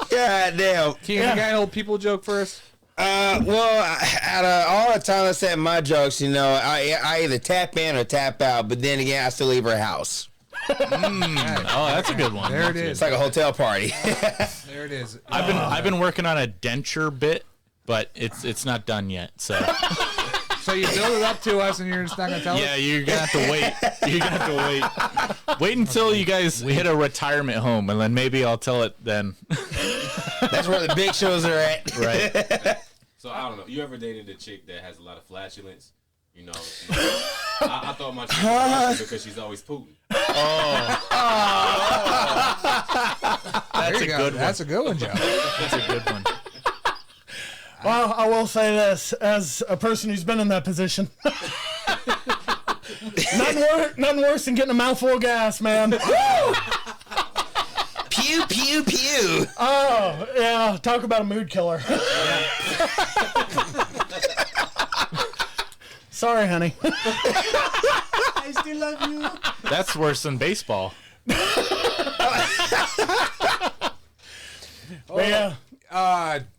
God damn. Can you got an old people joke first? Well, out of all the time I said my jokes, you know, I either tap in or tap out, but then again, I still leave her house. Oh, that's a good one. There it is. It's like a hotel party. There it is. I've been working on a denture bit, but it's not done yet. So you build it up to us, and you're just not gonna tell us? yeah, you're gonna have to wait. You're gonna have to wait. Wait until you guys hit a retirement home, and then maybe I'll tell it then. That's where the big shows are at. Right. So I don't know. You ever dated a chick that has a lot of flatulence? You know, I thought my chick was because she's always pooting. That's a good one. That's a good one, Joe. That's a good one. Well, I will say this, as a person who's been in that position, nothing worse than getting a mouthful of gas, man. Pew, pew, pew. Oh, yeah, talk about a mood killer. Sorry, honey. I still love you. That's worse than baseball. Yeah.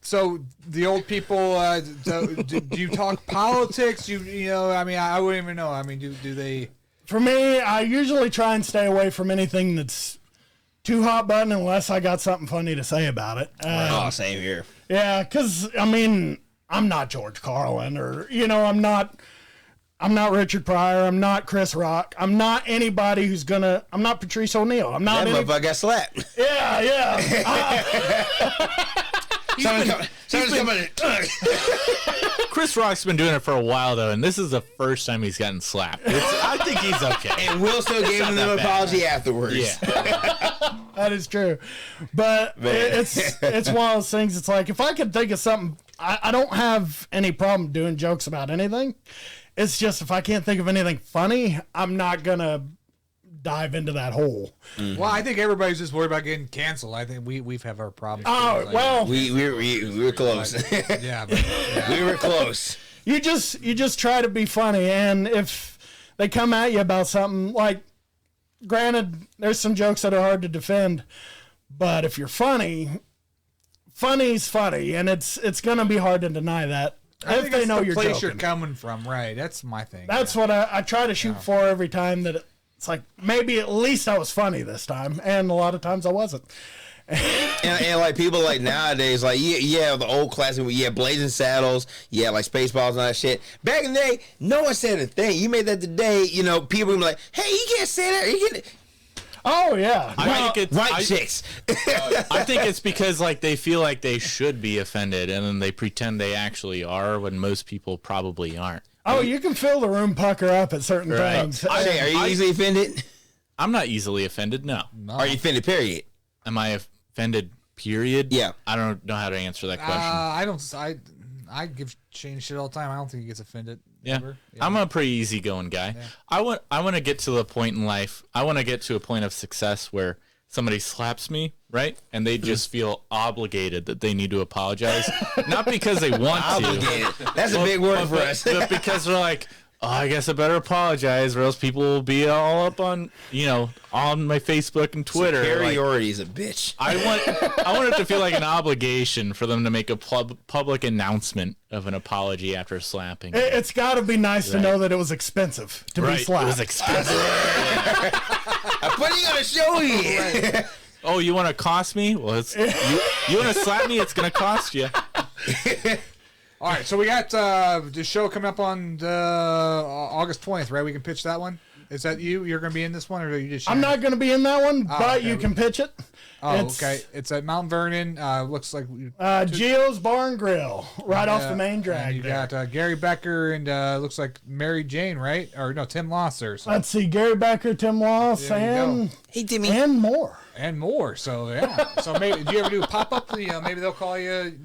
So the old people, do you talk politics? You know, I mean, I wouldn't even know. I mean, do they? For me, I usually try and stay away from anything that's too hot button unless I got something funny to say about it. Same here. Yeah, because, I mean, I'm not George Carlin, or, you know, I'm not Richard Pryor. I'm not Chris Rock. I'm not anybody who's gonna. I'm not Patrice O'Neal. I'm not. That motherfucker got slapped. Yeah. Someone's coming. Chris Rock's been doing it for a while though, and this is the first time he's gotten slapped. I think he's okay. And Will still gave him an apology afterwards. Yeah. That is true, but it's one of those things. It's like if I could think of something, I don't have any problem doing jokes about anything. It's just if I can't think of anything funny, I'm not gonna dive into that hole. Mm-hmm. Well, I think everybody's just worried about getting canceled. I think we've have our problems. Oh, well, we were close. Yeah, we were close. You just try to be funny, and if they come at you about something, like, granted, there's some jokes that are hard to defend, but if you're funny's funny, and it's gonna be hard to deny that. I if think they it's know the you're place joking. you're coming from, right? That's my thing. That's what I try to shoot for every time. That it's like maybe at least I was funny this time, and a lot of times I wasn't. and like people like nowadays, like yeah, the old classic, Blazing Saddles, like Spaceballs and all that shit. Back in the day, no one said a thing. You made that today, you know, people would be like, hey, you can't say that. You can't. Oh yeah, white chicks. I think it's because like they feel like they should be offended, and then they pretend they actually are when most people probably aren't. Oh, you can feel the room pucker up at certain things. Are you easily offended? I'm not easily offended. No. Are you offended? Period. Am I offended? Period. Yeah. I don't know how to answer that question. I I give Shane shit all the time. I don't think he gets offended. Yeah. Ever. I'm a pretty easygoing guy. Yeah. I want to get to the point in life. I want to get to a point of success where somebody slaps me, right? And they just feel obligated that they need to apologize. Not because they want Obligated. That's a big word for us. but because they're like, oh, I guess I better apologize, or else people will be all up on, on my Facebook and Twitter. Superiority is a bitch. I want it to feel like an obligation for them to make a public announcement of an apology after slapping. It's got to be nice to know that it was expensive to be slapped. It was expensive. I'm putting on a show here. Oh, you want to cost me? Well, you want to slap me? It's gonna cost you. All right, so we got the show coming up on August 20th, right? We can pitch that one. Is that you? You're going to be in this one, or are you just? I'm not going to be in that one, but okay. you can pitch it. Oh, okay. It's at Mount Vernon. Looks like Gio's Bar and Grill, right off the main drag. You got Gary Becker and looks like Mary Jane, right? Or no, Tim Losser. So. Let's see, Gary Becker, Tim Loss, and more. And more. So yeah. So maybe do you ever do a pop up? Maybe they'll call you.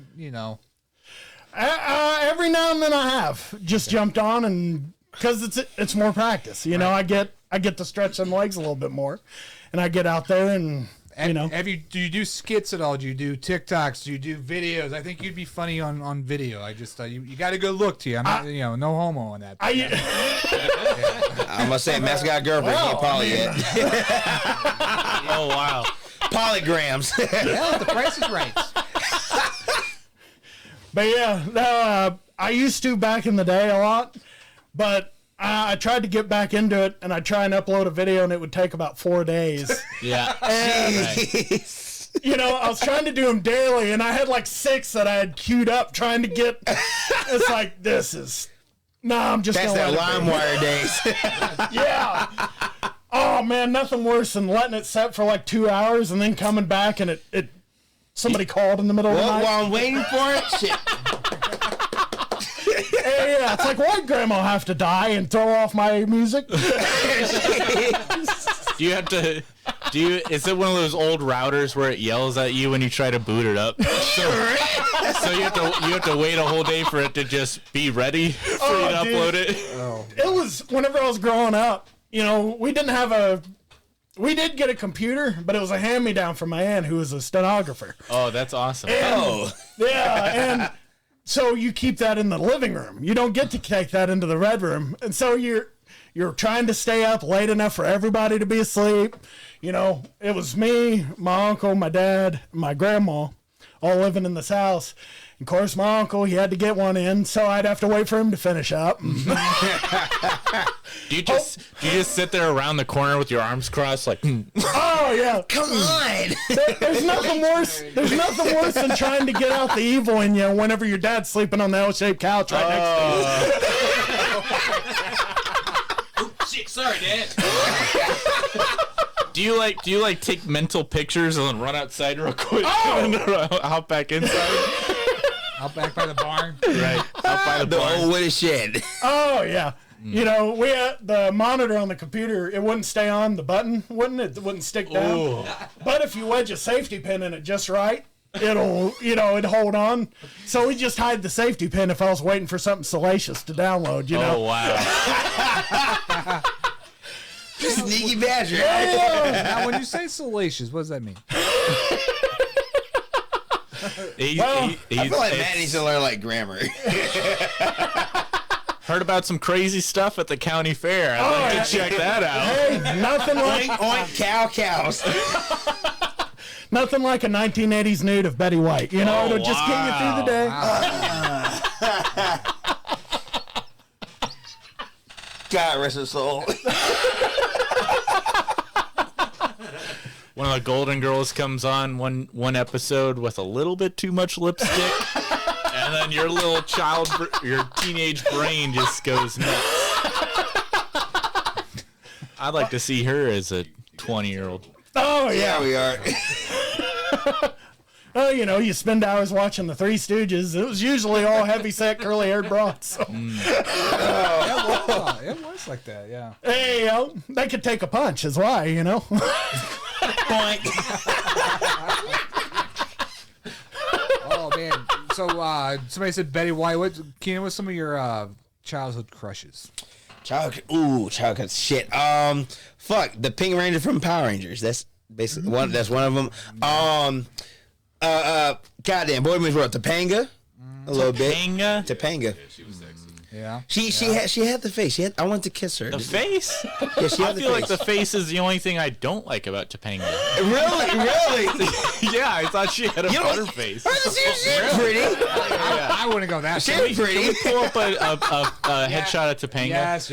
Every now and then I have just jumped on, and because it's more practice. I get to stretch some legs a little bit more, and I get out there and. Do you do skits at all? Do you do TikToks? Do you do videos? I think you'd be funny on video. I just you got a good look to you. I'm not, no homo on that. I'm gonna say, Matt's got a girlfriend. He ain't poly yet. Oh wow, polygrams. Yeah, the price is right. But yeah, I used to back in the day a lot, but. I tried to get back into it, and I'd try and upload a video, and it would take about 4 days. Yeah. And, I was trying to do them daily, and I had like 6 that I had queued up trying to get. It's like, this is. I'm just That's gonna that LimeWire days. Yeah. Oh, man, nothing worse than letting it set for like 2 hours and then coming back, and it somebody called in the middle of the night. While I'm waiting for it, shit. Yeah, it's like, why'd Grandma have to die and throw off my music? Is it one of those old routers where it yells at you when you try to boot it up? So you have to wait a whole day for it to just be ready for you to upload it? Oh. It was, whenever I was growing up, we did get a computer, but it was a hand-me-down from my aunt who was a stenographer. Oh, that's awesome. Yeah, and... So you keep that in the living room. You don't get to take that into the red room. And so you're trying to stay up late enough for everybody to be asleep. It was me, my uncle, my dad, my grandma, all living in this house. Of course, my uncle, he had to get one in, so I'd have to wait for him to finish up. Do you just sit there around the corner with your arms crossed, like? Oh yeah, come on! There's nothing worse. There's nothing worse than trying to get out the evil in you whenever your dad's sleeping on the L-shaped couch right next to you. Shit, sorry, Dad. Do you like take mental pictures and then run outside real quick and hop back inside? Out back by the barn. Right. Out by the barn. old wooden shed. Oh, yeah. We had the monitor on the computer. It wouldn't stay on the button, wouldn't it? It wouldn't stick down. Ooh. But if you wedge a safety pin in it just right, it'd hold on. So we just hide the safety pin if I was waiting for something salacious to download, Oh, wow. Sneaky badger. Now, when you say salacious, what does that mean? I feel like Matt needs to learn grammar. Heard about some crazy stuff at the county fair. I'd like to check that out. Hey, nothing like oink, cows. Nothing like a 1980s nude of Betty White. It'll just get you through the day. God rest his soul. One of the Golden Girls comes on one episode with a little bit too much lipstick, and then your teenage brain just goes nuts. I'd like to see her as a 20-year-old. Oh, yeah. We are. Oh, you spend hours watching the Three Stooges. It was usually all heavy-set, curly-haired broads. So. It was like that, yeah. Hey, they could take a punch is why, Boink. Oh, man. So somebody said Betty White. Keenan, what's some of your childhood crushes? Childhood shit. Fuck the Pink Ranger from Power Rangers. That's basically one. That's one of them. Goddamn, Boy Meets World. Topanga, a little bit. Topanga. Yeah, she was sexy. Yeah. She had the face. I wanted to kiss her. The face? Yeah, she had I the feel face. like the face is the only thing I don't like about Topanga. Really? Yeah, I thought she had a butter face. She's pretty. I wouldn't go that. She's pretty. Can we pull up a headshot at Topanga? Yes.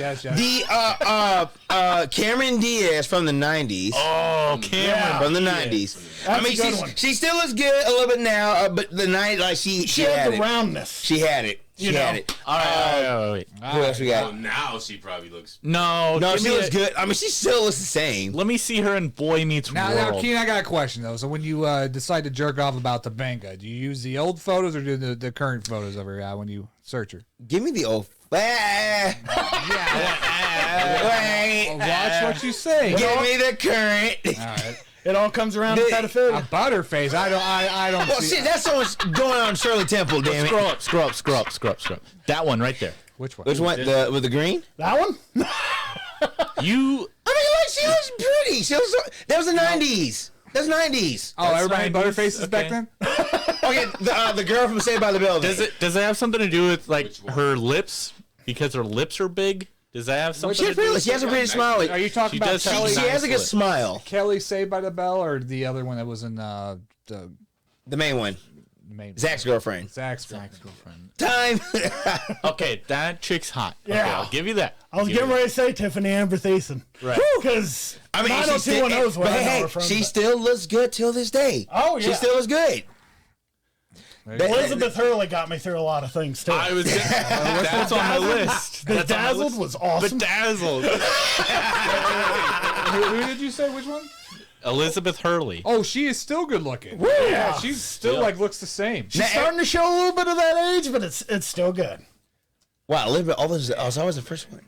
The Cameron Diaz from the 90s. Oh, Cameron. From the 90s. I mean, a good one. she still looks good a little bit now, but the night like she had had the it. roundness. She had it. She had it. All right, wait. Who else we Well, got? now she probably looks. No, No, give she me looks good. I mean, she still looks the same. Let me see her in Boy Meets Now, World. Keenan, I got a question though. So when you decide to jerk off about Topanga, do you use the old photos or do the current photos of her when you search her? Give me the old. Yeah. Watch what you say. Give me the current. All right. It all comes around to A pedophilia. butterface. I don't. Well, see. shit, that's so much going on in Shirley Temple, damn it. Scroll up. That one right there. Which one? Which one? With the green? That one? You. I mean, like, she was pretty. That was the 90s. That's 90s. Oh, everybody had 90s? butterfaces back then. Okay, the girl from Saved by the Bell. Does it have something to do with like her lips because her lips are big? Does that have something? to do with She has a pretty smile. Are you talking She about does have Kelly? She has a good lips. smile. Kelly Saved by the Bell, or the other one that was in the The main one. main Zach's girlfriend. Zach's girlfriend? Time. Okay, that chick's hot. Okay, Yeah. I'll give you that. I was getting ready to say Tiffany Amber Thiessen. Right. Because I mean, 90210 knows where I know her from. she but- still looks good till this day. Oh, yeah. She still looks good. Elizabeth Hurley got me through a lot of things, too. I was. That's on my list. That's on my Bedazzled list. was awesome. Bedazzled. Who did you say? Which one? Elizabeth Hurley. Oh, she is still good looking. Yeah, she's still like looks the same. She's starting to show a little bit of that age, but it's still good. Wow, Elizabeth, I was always the first one.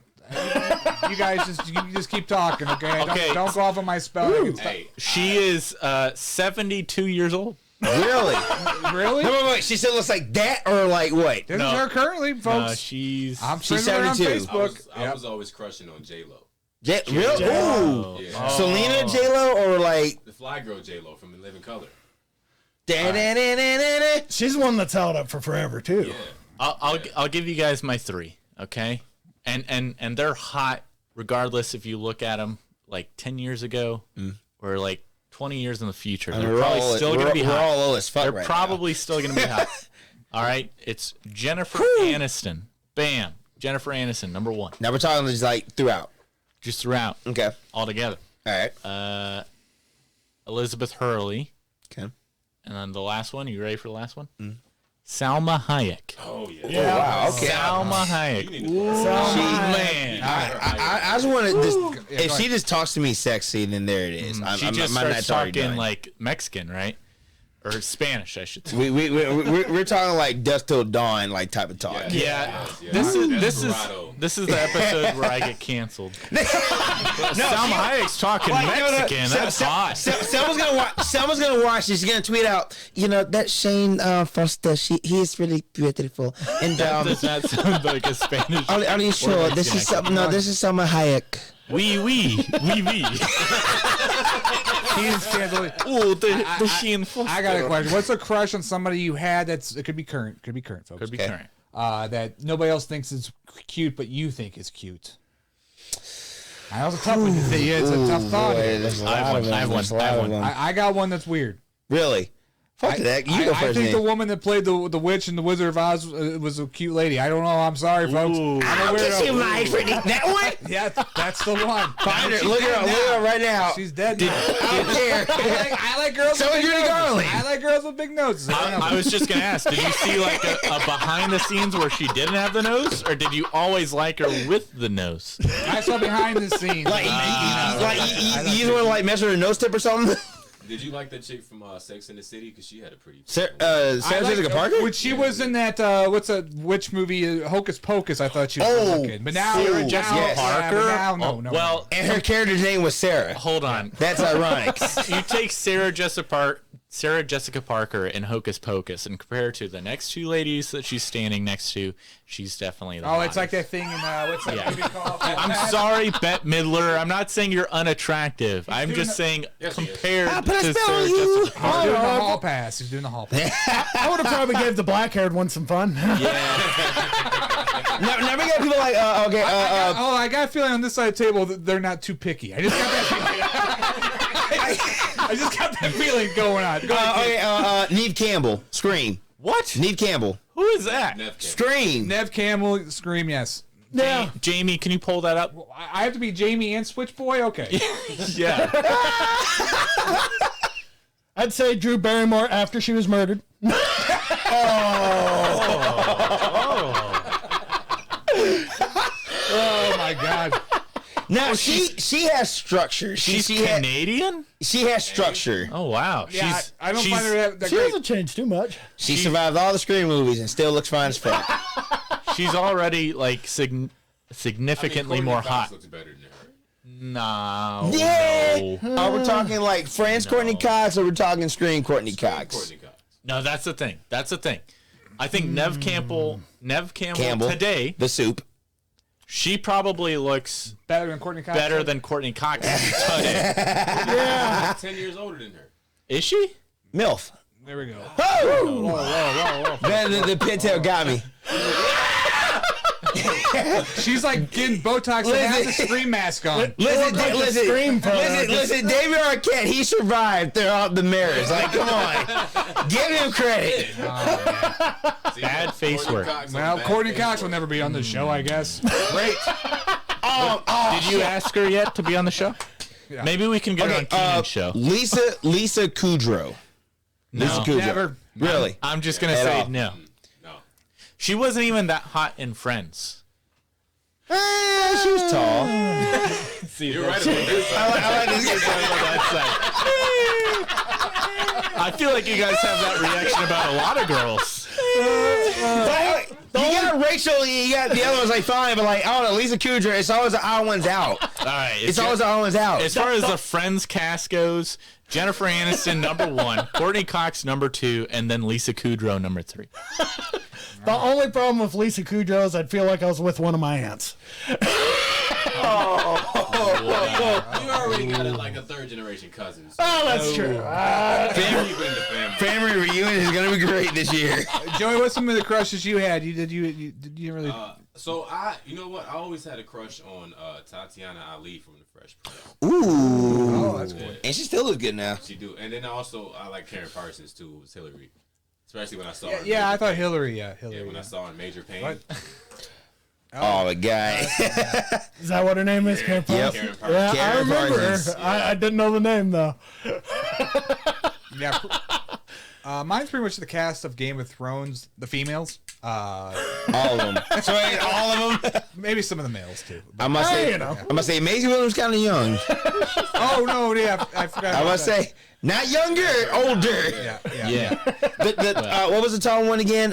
You guys just keep talking, okay? Okay. Don't go off on my spelling. Hey, She is 72 years old. Really? Really? No, wait. She still looks like that, or like what? This No. is her currently, folks. She's. I'm She's friends with her on 72. Facebook. I was always crushing on J Lo, Really? Ooh. Yeah. Selena J Lo, or like? the fly girl J Lo from In Living Color. Da-da-da-da-da-da. She's the one that's held up for forever, too. I'll give you guys my three, okay? And they're hot regardless if you look at them like 10 years ago or like 20 years in the future. I mean, They're probably still going to be we're hot. all old as fuck They're right probably still going to be hot. All right, it's Jennifer Aniston. Bam, Jennifer Aniston, number one. now. Now we're talking just like throughout. Just throughout, Okay. all together. All right. Elizabeth Hurley, Okay. and then the last one. You ready for the last one? Salma Hayek. Oh yeah. Yeah. Wow. Okay. Salma Hayek. You need to put Man, I just want to. If she just talks to me sexy, then there it is. she just starts talking like Mexican, right? Or Spanish, I should say. we're talking like dusk till dawn, like type of talk. Yeah, Yeah. this is the episode where I get canceled. Salma Hayek's talking Mexican. That's hot. Someone's gonna watch. She's gonna tweet out. You know that Shane Foster. He is really beautiful. And Does not sound like a Spanish. are you sure this is some? No, this is Salma Hayek. Oui. Oh, the Shane Foster. I got a question. What's a crush on somebody you had it could be current, folks. Could be current. That nobody else thinks is cute, but you think is cute. I know it's a tough one. It's a tough thought. I have one. I got one that's weird. Really? Fuck that. You go I first. think the Nate. woman that played the witch in the Wizard of Oz was a cute lady. I don't know. I'm sorry, folks. Ooh. I'm a weirdo. life, that one. Yeah, that's the one. Find her. Look at her right now. She's dead now. I don't care. I like girls So with is big Judy noses. Garland. I like girls with big noses. I was just gonna ask, did you see like a behind the scenes where she didn't have the nose, or did you always like her with the nose? I saw behind the scenes. You just want to like mess with her nose tip or something? Did you like that chick from Sex and the City? Because she had a pretty. Sarah I like- Jessica Parker? When she was in that, what's that witch movie, Hocus Pocus, I thought she was Oh, looking. But now, Sarah now- Jessica yeah, Parker? but now, no. Well, And her character's name was Sarah. hold on. That's ironic. You take Sarah Jessica Sarah Jessica Parker in Hocus Pocus and compare her to the next two ladies that she's standing next to, she's definitely the it's like hottest. that thing in what's that movie called? I'm sorry, Bette Midler. I'm not saying you're unattractive. I'm just saying compared to Sarah Jessica Parker. He's doing the hall pass. He's doing the hall pass. I would have probably gave the black-haired one some fun. Never get people like, okay, I got a feeling on this side of the table that they're not too picky. I just got that feeling. I just got that feeling going on. Go ahead, Neve Campbell, Scream. What? Neve Campbell, Who is that? Scream. Neve Campbell, Scream, yes. Yeah. Jamie, can you pull that up? I have to be Jamie and Switch Boy? Okay. Yeah. I'd say Drew Barrymore after she was murdered. Oh, my God. Now she has structure. She's Canadian? She has structure. Oh, wow. Yeah, I don't she's- find her that She great. hasn't changed too much. She survived all the Scream movies and still looks fine as fuck. She's already, like, significantly more hot. Looks better than her. No. Yeah. No. Are we talking like Friends Courtney Cox or we're talking Scream Courtney Cox? Courtney Cox. No, that's the thing. That's the thing. I think Neve Campbell Campbell today, the soup. she probably looks Better than Courtney Cox? better than Courtney Cox today. Yeah. 10 years older than her. Is she? MILF. There we go. Oh! The pintail got me. She's like getting Botox and has the Scream mask on. Listen, Scream photo. listen, David Arquette, he survived throughout the mirrors. Like, come on. Give him credit. Bad face work. Well, Courtney Cox will never be on the show, I guess. Great. Did you ask her yet to be on the show? Yeah. Maybe we can get her on Keenan's show. Lisa Kudrow. Lisa Kudrow. Never. Really? I'm just going to At say all. no. No. She wasn't even that hot in Friends. She was tall. You're right about this. I like this guy. I feel like you guys have that reaction about a lot of girls. You got Rachel, you got the other one's like fine, but like, I don't know, Lisa Kudrow, it's always the odd ones out. All right. It's always the odd ones out. As far as the Friends cast goes, Jennifer Aniston #1, Courtney Cox #2, and then Lisa Kudrow #3. The only problem with Lisa Kudrow is I'd feel like I was with one of my aunts. You already got it like a third generation cousin. So Oh, that's true. keep it in the family. Family reunion is gonna be great this year. Joey, what's some of the crushes you had? Did you really? So you know what? I always had a crush on Tatiana Ali from The Fresh Prince. Ooh. Oh, that's cool. And she still looks good now. She do, and then also I like Karen Parsons too. It was Hillary, especially when I saw her. in Yeah, I Major thought Pain. Hillary. Yeah, Yeah, Hillary. when I saw her in Major Pain. What? Oh, the guy. Is that what her name is? Karen Yep. Parsons? Karen Parsons. Yeah, I Karen remember Parsons. her. I didn't know the name, though. Yeah. Mine's pretty much the cast of Game of Thrones, the females. All of them. So wait, all of them. Maybe some of the males too. I must say, you know. I must say, Maisie Williams kind of young. Oh no, yeah, I forgot. I about must that. say, not younger, older. Yeah. Yeah. What was the tall one again?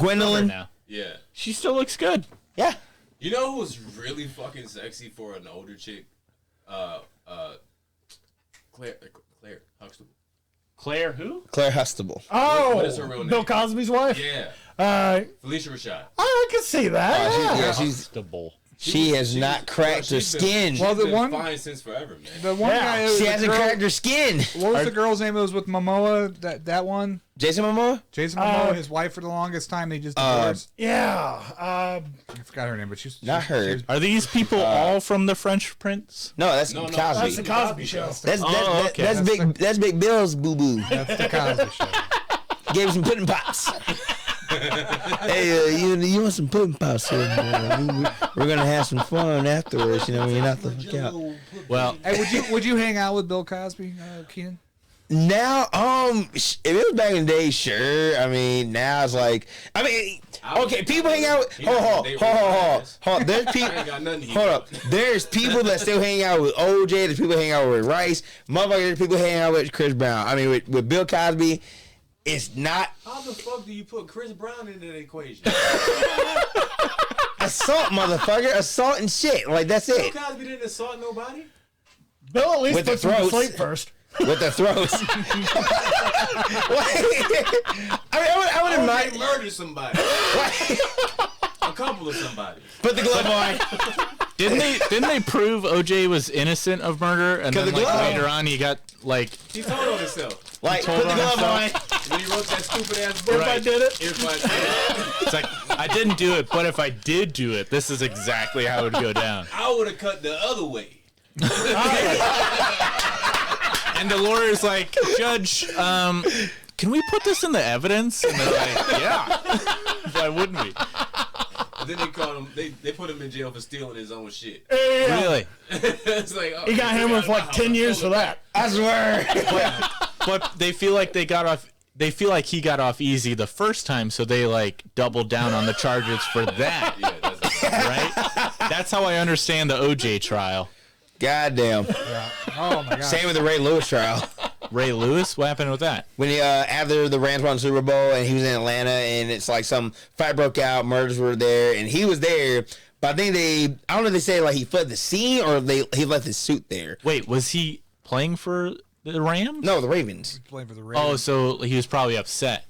Gwendolyn. Now. Yeah. She still looks good. Yeah. You know who was really fucking sexy for an older chick? Claire Huxtable. Claire who? Claire Hustable. Oh, What is her real name? Bill Cosby's wife? Yeah. Felicia Rashad. I can see that. She has not cracked her skin. Well, the one, fine since forever, man. the one guy. Who was She the hasn't girl- cracked her skin. What was the girl's name that was with Momoa? That one? Jason Momoa? Jason Momoa, his wife for the longest time. They just divorced. Yeah. I forgot her name, but she's Not her. Are these people all from the French Prince? No, that's No, Cosby. That's the Cosby Show. okay. That's Big Bill's boo boo. That's the Cosby Show. Gave him some pudding pops. Hey, you want some pudding pops? We're gonna have some fun afterwards. You know, you're not the fuck out. Well, Hey, would you hang out with Bill Cosby, Keenan? Now, if it was back in the day, sure. I mean, now it's like, okay, people hang out with. Hold. There's people. I ain't got nothing to Hold up. There's people that still hang out with OJ. There's people hang out with Rice. Motherfuckers, people hang out with Chris Brown. I mean, with Bill Cosby, it's not How the fuck do you put Chris Brown into the equation? assault, motherfucker. Assault and shit. Like, that's Bill it. Cosby didn't assault nobody. Bill at least With the puts him to throats. sleep first. with their throats. I wouldn't mind. They murdered somebody. A couple of somebody. Put the glove on. Didn't they prove OJ was innocent of murder? And then like later on he got like He told on himself. Like put the glove on. When he wrote that stupid ass book. If I did it. If I did it. it's like I didn't do it, but if I did do it, this is exactly how it would go down. I would have cut the other way. And the lawyer's like, Judge, can we put this in the evidence? And they're like, yeah. Why wouldn't we? And then they called him. They put him in jail for stealing his own shit. Yeah. Really? It's like He got hammered for like 10 years for that. I swear. But they feel like they got off. They feel like he got off easy the first time, so they like doubled down on the charges for that. Yeah, that's Right? That's how I understand the OJ trial. Goddamn. Yeah. Oh my god. Same with the Ray Lewis trial. Ray Lewis, what happened with that? When he after the Rams won the Super Bowl and he was in Atlanta and it's like some fight broke out, murders were there and he was there, but I think I don't know if they say like he fled the scene or he left his suit there. Wait, was he playing for the Rams? No, the Ravens. Playing for the Ravens. Oh, so he was probably upset.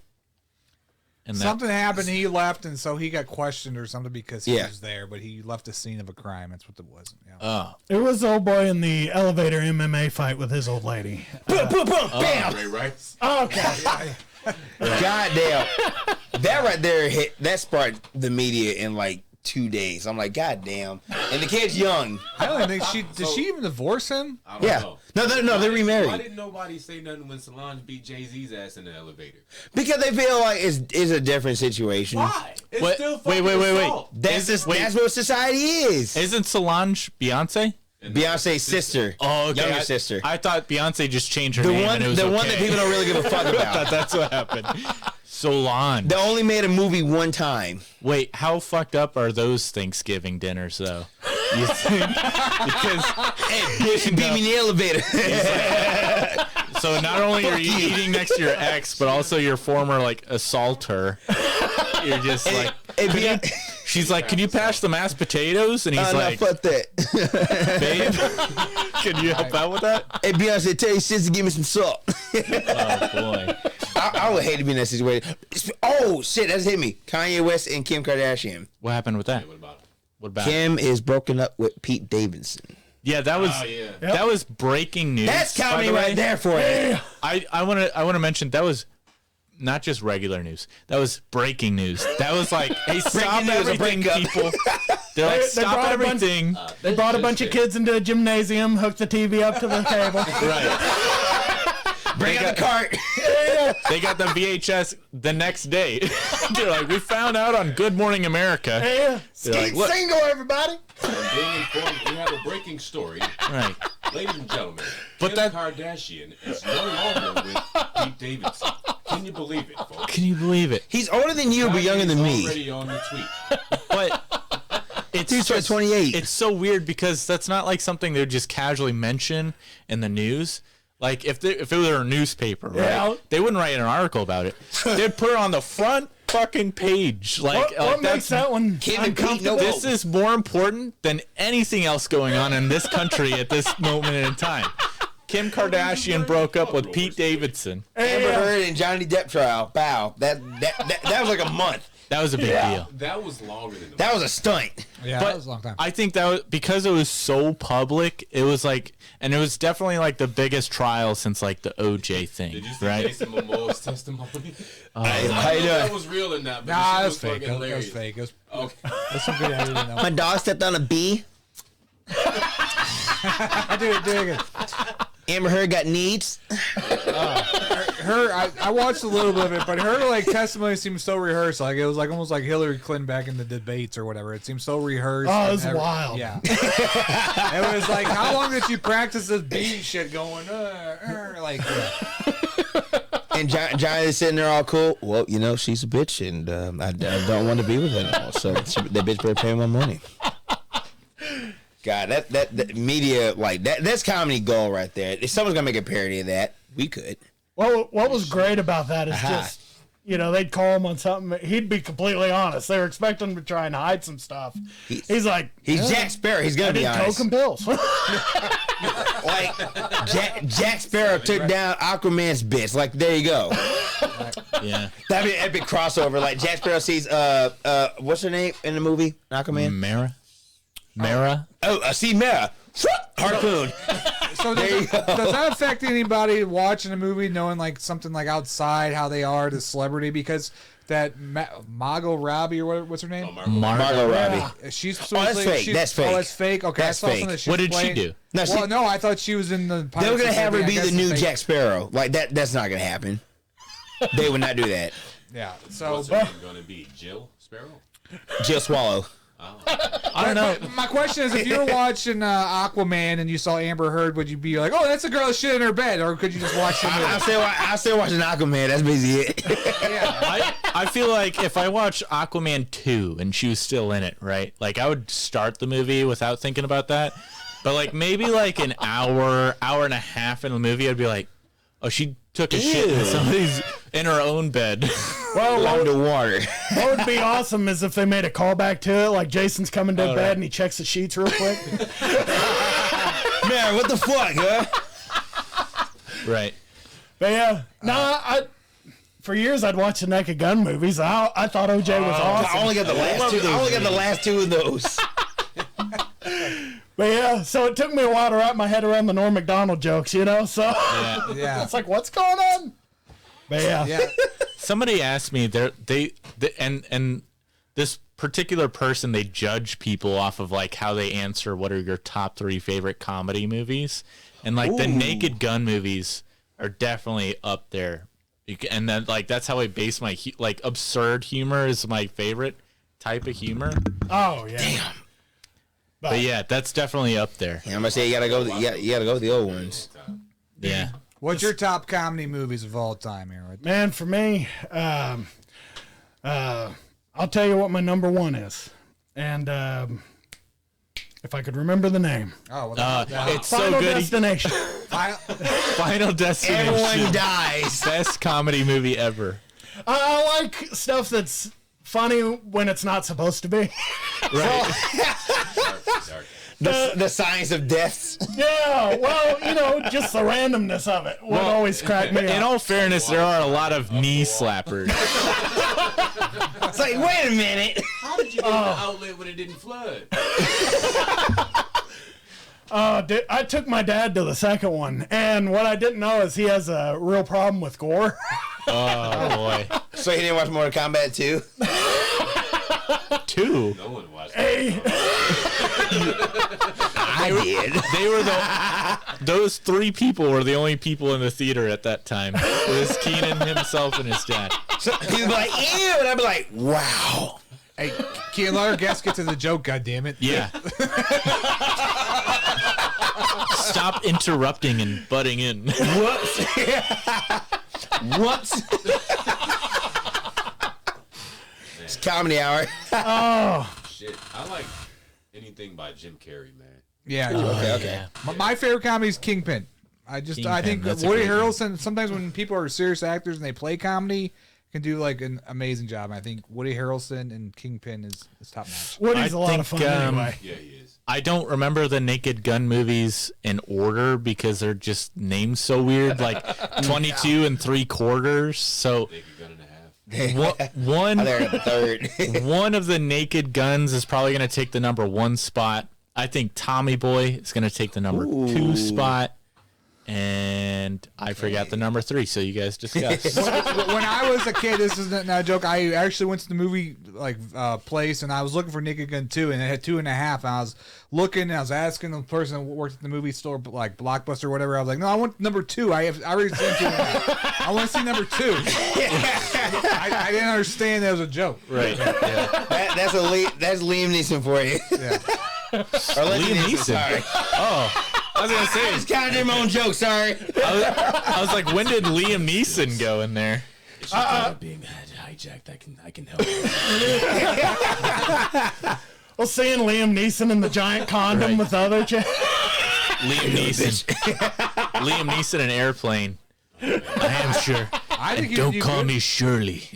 And Something happened. He left, and so he got questioned or something because he Yeah. was there. But he left the scene of a crime. That's what it was. Yeah. Oh, It was the old boy in the elevator MMA fight with his old lady. Boom, boom, boom, bam. Ray Rice. Oh, okay. Goddamn. That right there that sparked the media in like 2 days. I'm like, goddamn. And the kid's young. I don't think did she even divorce him? I don't Yeah. know. No, they're Why remarried. didn't nobody say nothing when Solange beat Jay-Z's ass in the elevator? Because they feel like it's a different situation. Why? It's What? still Wait, fucking wait. assault. That's Wait. that's what society is. isn't Solange Beyonce? Beyonce's sister. Oh, okay. Younger sister. I thought Beyonce just changed her The name one and it was the okay. one that people don't really give a fuck I thought about. that's what happened. Solange. They only made a movie one time. Wait, how fucked up are those Thanksgiving dinners, though? You think? Because She beat me in the elevator. so not only are you eating next to your ex, but also your former like assaulter. You're just like, she's like, "Can you pass the mashed potatoes?" And he's like, no, fuck that. "Babe, can you help out with that?" Hey, Beyonce, tell your sister to give me some salt. Oh boy. I would hate to be in that situation. Oh, shit, that's hit me. Kanye West and Kim Kardashian. What happened with that? What about it? What about it? Kim is broken up with Pete Davidson. Yeah, that was Oh, yeah. that was breaking news. That's by comedy the way. right there for you. I want to mention that was not just regular news. That was breaking news. That was like, hey, stop news, a everything, breakup. people. They're like, They stop brought a bunch- everything. They brought a bunch of kids into a gymnasium, hooked the TV up to the table. Right. Bring out the cart. They got the VHS the next day. They're like, we found out on Good Morning America. Yeah. They're like, look, Single, everybody. And being informed, we have a breaking story. right. Ladies and gentlemen, But Kim that- Kardashian is no longer with Pete Davidson. Can you believe it, folks? Can you believe it? He's older than you, but younger than me. Already on the tweet. But it's Dude's just 28. It's so weird because that's not like something they would just casually mention in the news. Like if it were a newspaper, right? Yeah. They wouldn't write an article about it. They'd put it on the front fucking page. Like, What makes that one Kim and Pete, uncomfortable? no this is more important than anything else going on in this country at this moment in time. Kim Kardashian broke up with Pete Davidson. Amber Heard and Johnny Depp trial. Bow. That was like a month. That was a big deal. That was longer than the That was a stunt. Yeah, But that was a long time. I think that was because it was so public. It was like, and it was definitely like the biggest trial since like the OJ thing, Did you see right? Jason Momoa's testimony? How I you don't know if doing? that was real or not, but Nah, the that's shit fake. was That fucking was hilarious. fake. It was, Okay. that's some good idea. Know. My dog stepped on a bee. I do it again. Amber Heard got needs. I watched a little bit of it, but her like testimony seemed so rehearsed. Like it was like almost like Hillary Clinton back in the debates or whatever. It seemed so rehearsed. Oh, it and was wild. Yeah. It was like, how long did you practice this beat shit going? Like, yeah. And Johnny is sitting there all cool. Well, you know, she's a bitch, and I don't want to be with her anymore. So that bitch better pay my money. God, that media, like, that's comedy gold right there. If someone's going to make a parody of that, we could. Well, what was great about that is just, you know, they'd call him on something. He'd be completely honest. They were expecting him to try and hide some stuff. He's like, He's Jack Sparrow. He's I going to did be honest. coke and pills. Like Jack Sparrow took down Aquaman's bitch. Like there you go. Yeah. That'd be an epic crossover. Like Jack Sparrow sees what's her name in the movie Aquaman? Mara. Oh, I see Mara. Harpoon. So does that affect anybody watching a movie knowing like something like outside how they are the celebrity? Because that Margot Robbie or what's her name? Margot Robbie. She's that's fake. That's fake. Oh, that's fake. Okay, That's I saw fake. something that she What was did she do? No, I thought she was in the. They were gonna have her be the new fake. Jack Sparrow. Like that. That's not gonna happen. They would not do that. Yeah. So What's her name gonna be? Jill Sparrow? Jill Swallow. I don't know. My question is, if you were watching Aquaman and you saw Amber Heard, would you be like, "Oh, that's a girl that shit in her bed," or could you just watch the movie? I still watching Aquaman. That's basically it. I feel like if I watched Aquaman 2 and she was still in it, right? Like I would start the movie without thinking about that. But like maybe like an hour and a half in the movie, I'd be like, oh, she took a shit in somebody's in her own bed. Well, Underwater. what would be awesome is if they made a callback to it, like Jason's coming to bed and he checks the sheets real quick. Man, what the fuck, huh? Right. But yeah, for years I'd watch the Naked Gun movies. I thought OJ was awesome. I only got the last two. I only got the last two of those. But yeah, so it took me a while to wrap my head around the Norm Macdonald jokes, you know. So Yeah. it's like, what's going on? But yeah. Somebody asked me and this particular person, they judge people off of like how they answer what are your top 3 favorite comedy movies, and like the Naked Gun movies are definitely up there. And then like that's how I base my like absurd humor is my favorite type of humor. Oh yeah. Damn. But yeah, that's definitely up there. Yeah, I'm gonna say you gotta go. You gotta go with the old ones. Yeah. What's your top comedy movies of all time, Aaron? Man, for me, I'll tell you what my number 1 is, and if I could remember the name, It's so Final good. Destination. Final Destination. Everyone dies. Best comedy movie ever. I like stuff that's funny when it's not supposed to be. Right. The science of deaths. Yeah, well, you know, just the randomness of it would always crack me In up. all fairness, there are a lot of knee slappers. It's like, wait a minute. How did you get the outlet when it didn't flood? I took my dad to the second one, and what I didn't know is he has a real problem with gore. Oh boy. So you didn't watch Mortal Kombat 2? 2. No one watched Hey, I did. They were those 3 people were the only people in the theater at that time. It was Keenan himself and his dad. So he'd be like, ew, and I'd be like, wow. Hey, Kean, let our guest get to the joke, goddammit. Yeah. Stop interrupting and butting in. Whoops. Whoops. It's comedy hour. Shit. I like anything by Jim Carrey, man. Yeah. Okay. My favorite comedy is Kingpin. I think that's a Woody great one. Harrelson, sometimes when people are serious actors and they play comedy, can do like an amazing job. I think Woody Harrelson and Kingpin is top notch. Woody's I a lot think, of fun anyway. Yeah, he is. I don't remember the Naked Gun movies in order because they're just named so weird, like 22 and 3/4. So Naked Gun and a Half. one They're at the third. one of the Naked Guns is probably going to take the number 1 spot. I think Tommy Boy is going to take the number 2 spot. And I forgot the number 3, so you guys discuss. When I was a kid, this is not a joke. I actually went to the movie place, and I was looking for Naked Gun 2, and it had 2.5. And I was looking, and I was asking the person who worked at the movie store, like Blockbuster or whatever. I was like, "No, I want number 2. I already seen 2.5. I want to see number 2." I didn't understand that was a joke. Right. Yeah. That's Liam Neeson for you. Yeah. Or Liam Neeson. Sorry. Oh, I was going to I say, just kind of did my own joke. Sorry. I was like, when did Liam Neeson go in there? It's just being hijacked. I can help. Well, seeing Liam Neeson in the giant condom Right. with the other chick. Liam Neeson. Liam Neeson in Airplane. I am sure. I think Don't call me Shirley.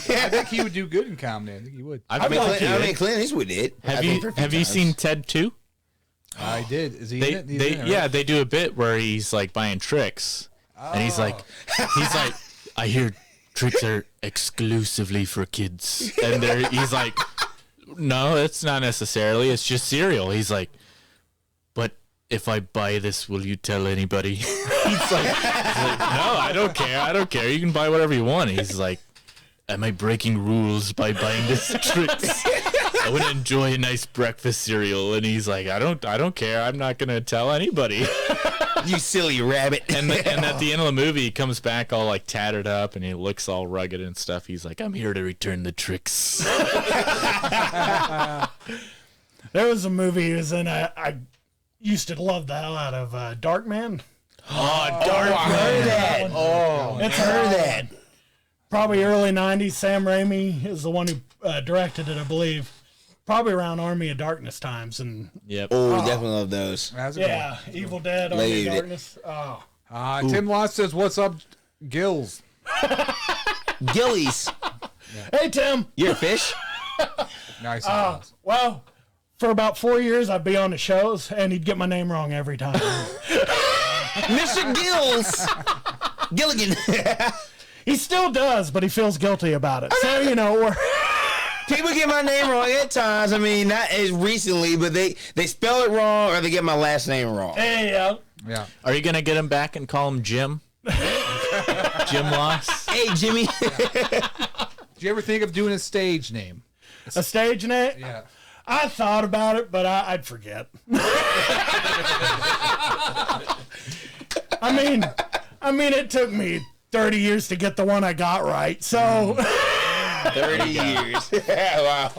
I think he would do good in comedy. I think he would. I mean, Clint Eastwood did. Have you seen Ted 2? I did. Is he in it? He's in it, right? Yeah, they do a bit where he's like buying tricks, and he's like, I hear tricks are exclusively for kids, and he's like, no, it's not necessarily. It's just cereal. He's like, but if I buy this, will you tell anybody? he's like, no, I don't care. I don't care. You can buy whatever you want. He's like, am I breaking rules by buying this tricks? I want to enjoy a nice breakfast cereal. And he's like, I don't care. I'm not going to tell anybody. You silly rabbit. And at the end of the movie, he comes back all like tattered up and he looks all rugged and stuff. He's like, I'm here to return the tricks. There was a movie he was in. I used to love the hell out of Darkman. I heard that. It's heard that. Probably early 90s. Sam Raimi is the one who directed it, I believe. Probably around Army of Darkness times. And Yep. Oh, definitely love those. That's a good yeah, Evil Dead, Army Laid of it. Darkness. Oh. one. Tim Loss says, "What's up, Gills?" Gillies. Hey, Tim. You're a fish? Nice. Well, for about 4 years, I'd be on the shows, and he'd get my name wrong every time. Mr. Gills. Gilligan. He still does, but he feels guilty about it. So, you know, we're... People get my name wrong at times. I mean, not as recently, but they spell it wrong or they get my last name wrong. Hey, Yeah. Are you going to get him back and call him Jim? Jim Loss? Hey, Jimmy. Did you ever think of doing a stage name? a stage name? Yeah. I thought about it, but I'd forget. I mean, it took me 30 years to get the one I got right, so... 30 years. Wow.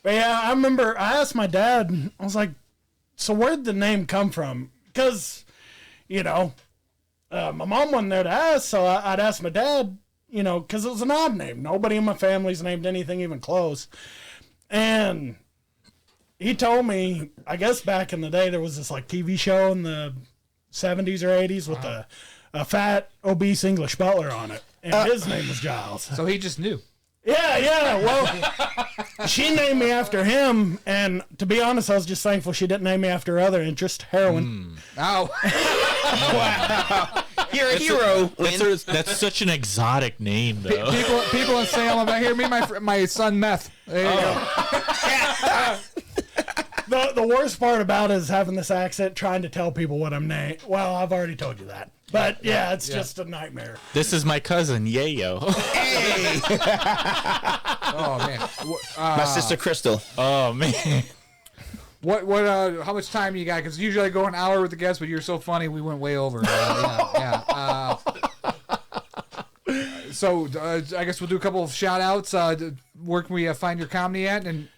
But yeah, I remember I asked my dad, I was like, so where'd the name come from? Because, you know, my mom wasn't there to ask, so I'd ask my dad, you know, because it was an odd name. Nobody in my family's named anything even close. And he told me, I guess back in the day, there was this like TV show in the 70s or 80s with a fat, obese English butler on it. And his name was Giles. So he just knew. Yeah. Well, she named me after him, and to be honest, I was just thankful she didn't name me after her other interest, heroin. Oh. Wow. You're a hero. Lynn. That's such an exotic name, though. People in Salem, I hear me, my son Meth. There you go. The worst part about it is having this accent, trying to tell people what I'm named. Well, I've already told you that. But yeah, it's just a nightmare. This is my cousin, Yayo. Hey. Oh man. My sister Crystal. Oh, man. What how much time you got? Because usually I go an hour with the guests, but you're so funny, we went way over. So I guess we'll do a couple of shout outs. Where can we find your comedy at? And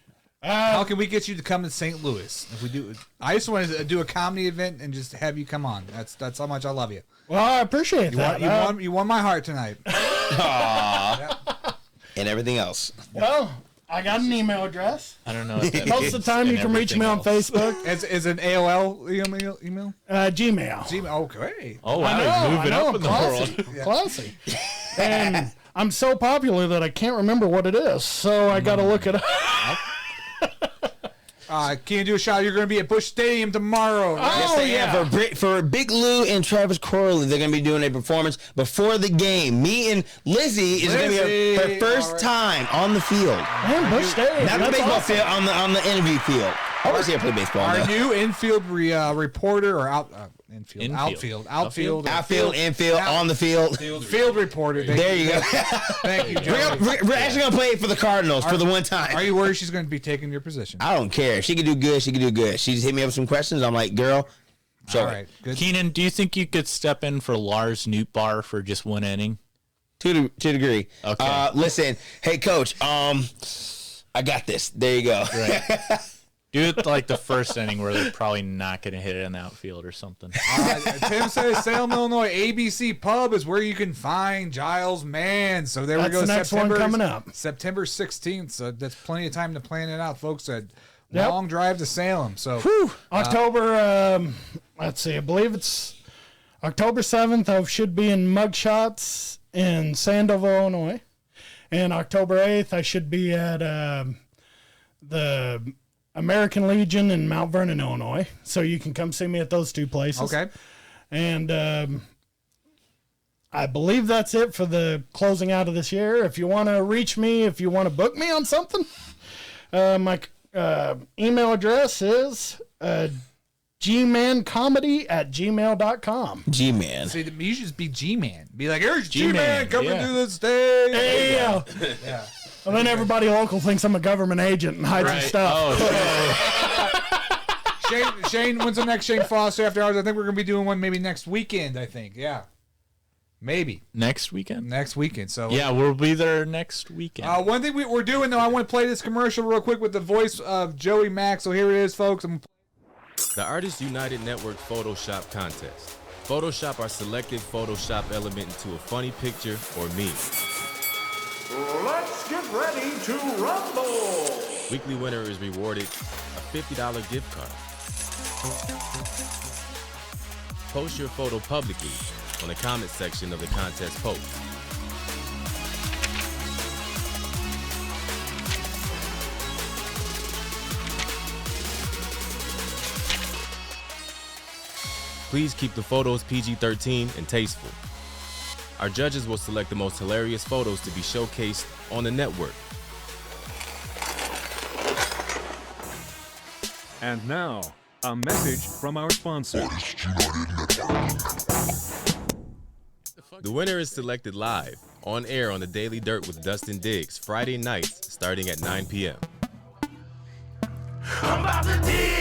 how can we get you to come to St. Louis? If we do, I just want to do a comedy event and just have you come on. That's how much I love you. Well, I appreciate that. You won my heart tonight. Aww. And everything else. Well, I got an email address. I don't know what that Most of the time, you can reach me on Facebook. Is an AOL email? Gmail. Gmail. Okay. Oh, wow. I know, He's moving up in the classy, world. classy. And I'm so popular that I can't remember what it is, so I got to look it up. Can you do a shout? You're going to be at Busch Stadium tomorrow. Right? Yes, they have. For Big Lou and Travis Corley, they're going to be doing a performance before the game. Me and Lizzie is going to be her first time on the field. Man, Busch Stadium. Not the That's baseball awesome. field, on the interview field. I always see her play baseball. Our now. new infield reporter or outfield, Infield. outfield, Outfield, infield, on the field. field reporter. There you go. Thank you, Joey. We're actually going to play it for the Cardinals for the one time. Are you worried she's going to be taking your position? I don't care. If she can do good, she can do good. She just hit me up with some questions. I'm like, girl, show All it. right, good. Keenan, do you think you could step in for Lars Nootbaar for just one inning? To a degree. Okay. Listen, hey, coach, I got this. There you go. Right. Do it like the first inning where they're probably not going to hit it in the outfield or something. Tim says Salem, Illinois ABC Pub is where you can find Giles Mann. So there we That's go. the next one coming up. September 16th. So that's plenty of time to plan it out, folks. A long drive to Salem. So October, let's see, I believe it's October 7th. I should be in Mugshots in Sandoval, Illinois. And October 8th, I should be at the American Legion in Mount Vernon, Illinois. So you can come see me at those two places. Okay. And I believe that's it for the closing out of this year. If you want to reach me, if you want to book me on something, my email address is gmancomedy@gmail.com. G-Man. See, you should just be G-Man. Be like, here's G-Man, G-Man coming yeah. to the stage. Hey, yeah. And then everybody local thinks I'm a government agent and hides your stuff. Oh, Shane, when's the next Shane Foster After Hours? I think we're going to be doing one maybe next weekend, I think. Yeah. Maybe. next weekend? Next weekend. So Yeah, we'll be there next weekend. one thing we're doing, though, I want to play this commercial real quick with the voice of Joey Mack. So here it is, folks. The Artists United Network Photoshop Contest. Photoshop our selected Photoshop element into a funny picture or meme. Let's get ready to rumble. Weekly winner is rewarded a $50 gift card. Post your photo publicly on the comment section of the contest post. Please keep the photos PG-13 and tasteful. Our judges will select the most hilarious photos to be showcased on the network. And now, a message from our sponsor. The winner is selected live, on air on the Daily Dirt with Dustin Diggs, Friday nights starting at 9 p.m. I'm about to dig.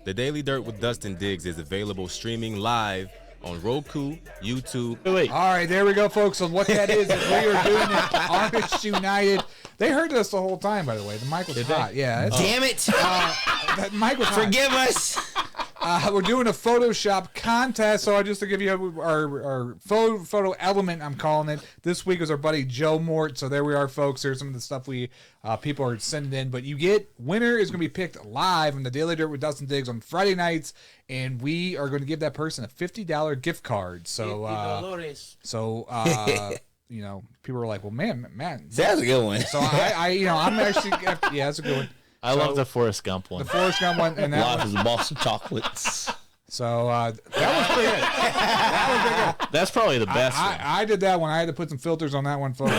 The Daily Dirt with Dustin Diggs is available streaming live on Roku, YouTube. Wait. All right, there we go, folks. So what that is we are doing it. Artists United. They heard us the whole time, by the way. The mic was hot. Yeah. Damn it. That mic was hot. Forgive us. We're doing a Photoshop contest, so just to give you our photo element, I'm calling it. This week was our buddy Joe Mort, so there we are, folks. Here's some of the stuff people are sending in. But winner is going to be picked live on the Daily Dirt with Dustin Diggs on Friday nights, and we are going to give that person a $50 gift card. So, people are like, well, man. That's a good one. So I'm actually, yeah, that's a good one. I love the Forrest Gump one. The Forrest Gump one, and that Life one. is a box of chocolates. So that was pretty good. That was pretty good. That's probably the best one. I did that one. I had to put some filters on that one, folks.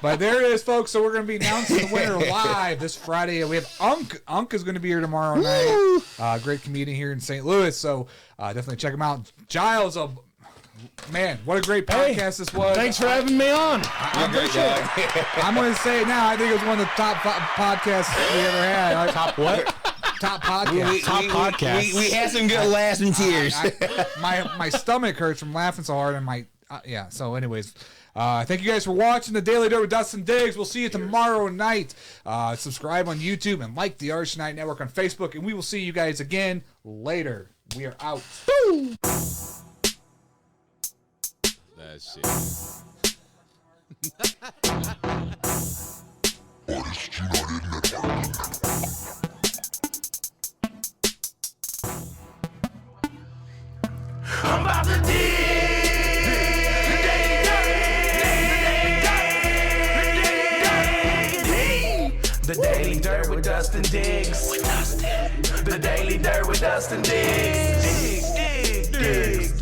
But there it is, folks. So we're going to be announcing the winner live this Friday. We have Unk. Unk is going to be here tomorrow night. Great comedian here in St. Louis. So definitely check him out. Giles, man, what a great podcast this was. Thanks for having me on. You're great, dog. I'm going to say it now. I think it was one of the top podcasts we ever had. Top what? Top podcast. Top podcast. We had some good laughs and tears. My stomach hurts from laughing so hard, and so anyways, thank you guys for watching the Daily Dirt with Dustin Diggs. We'll see you tomorrow night. Subscribe on YouTube and like the Artists United Network on Facebook, and we will see you guys again later. We are out. Boom. That shit. I'm about to dig. The Daily Dirt with Dustin Diggs. The Daily Dirt with Dustin Diggs. Dig.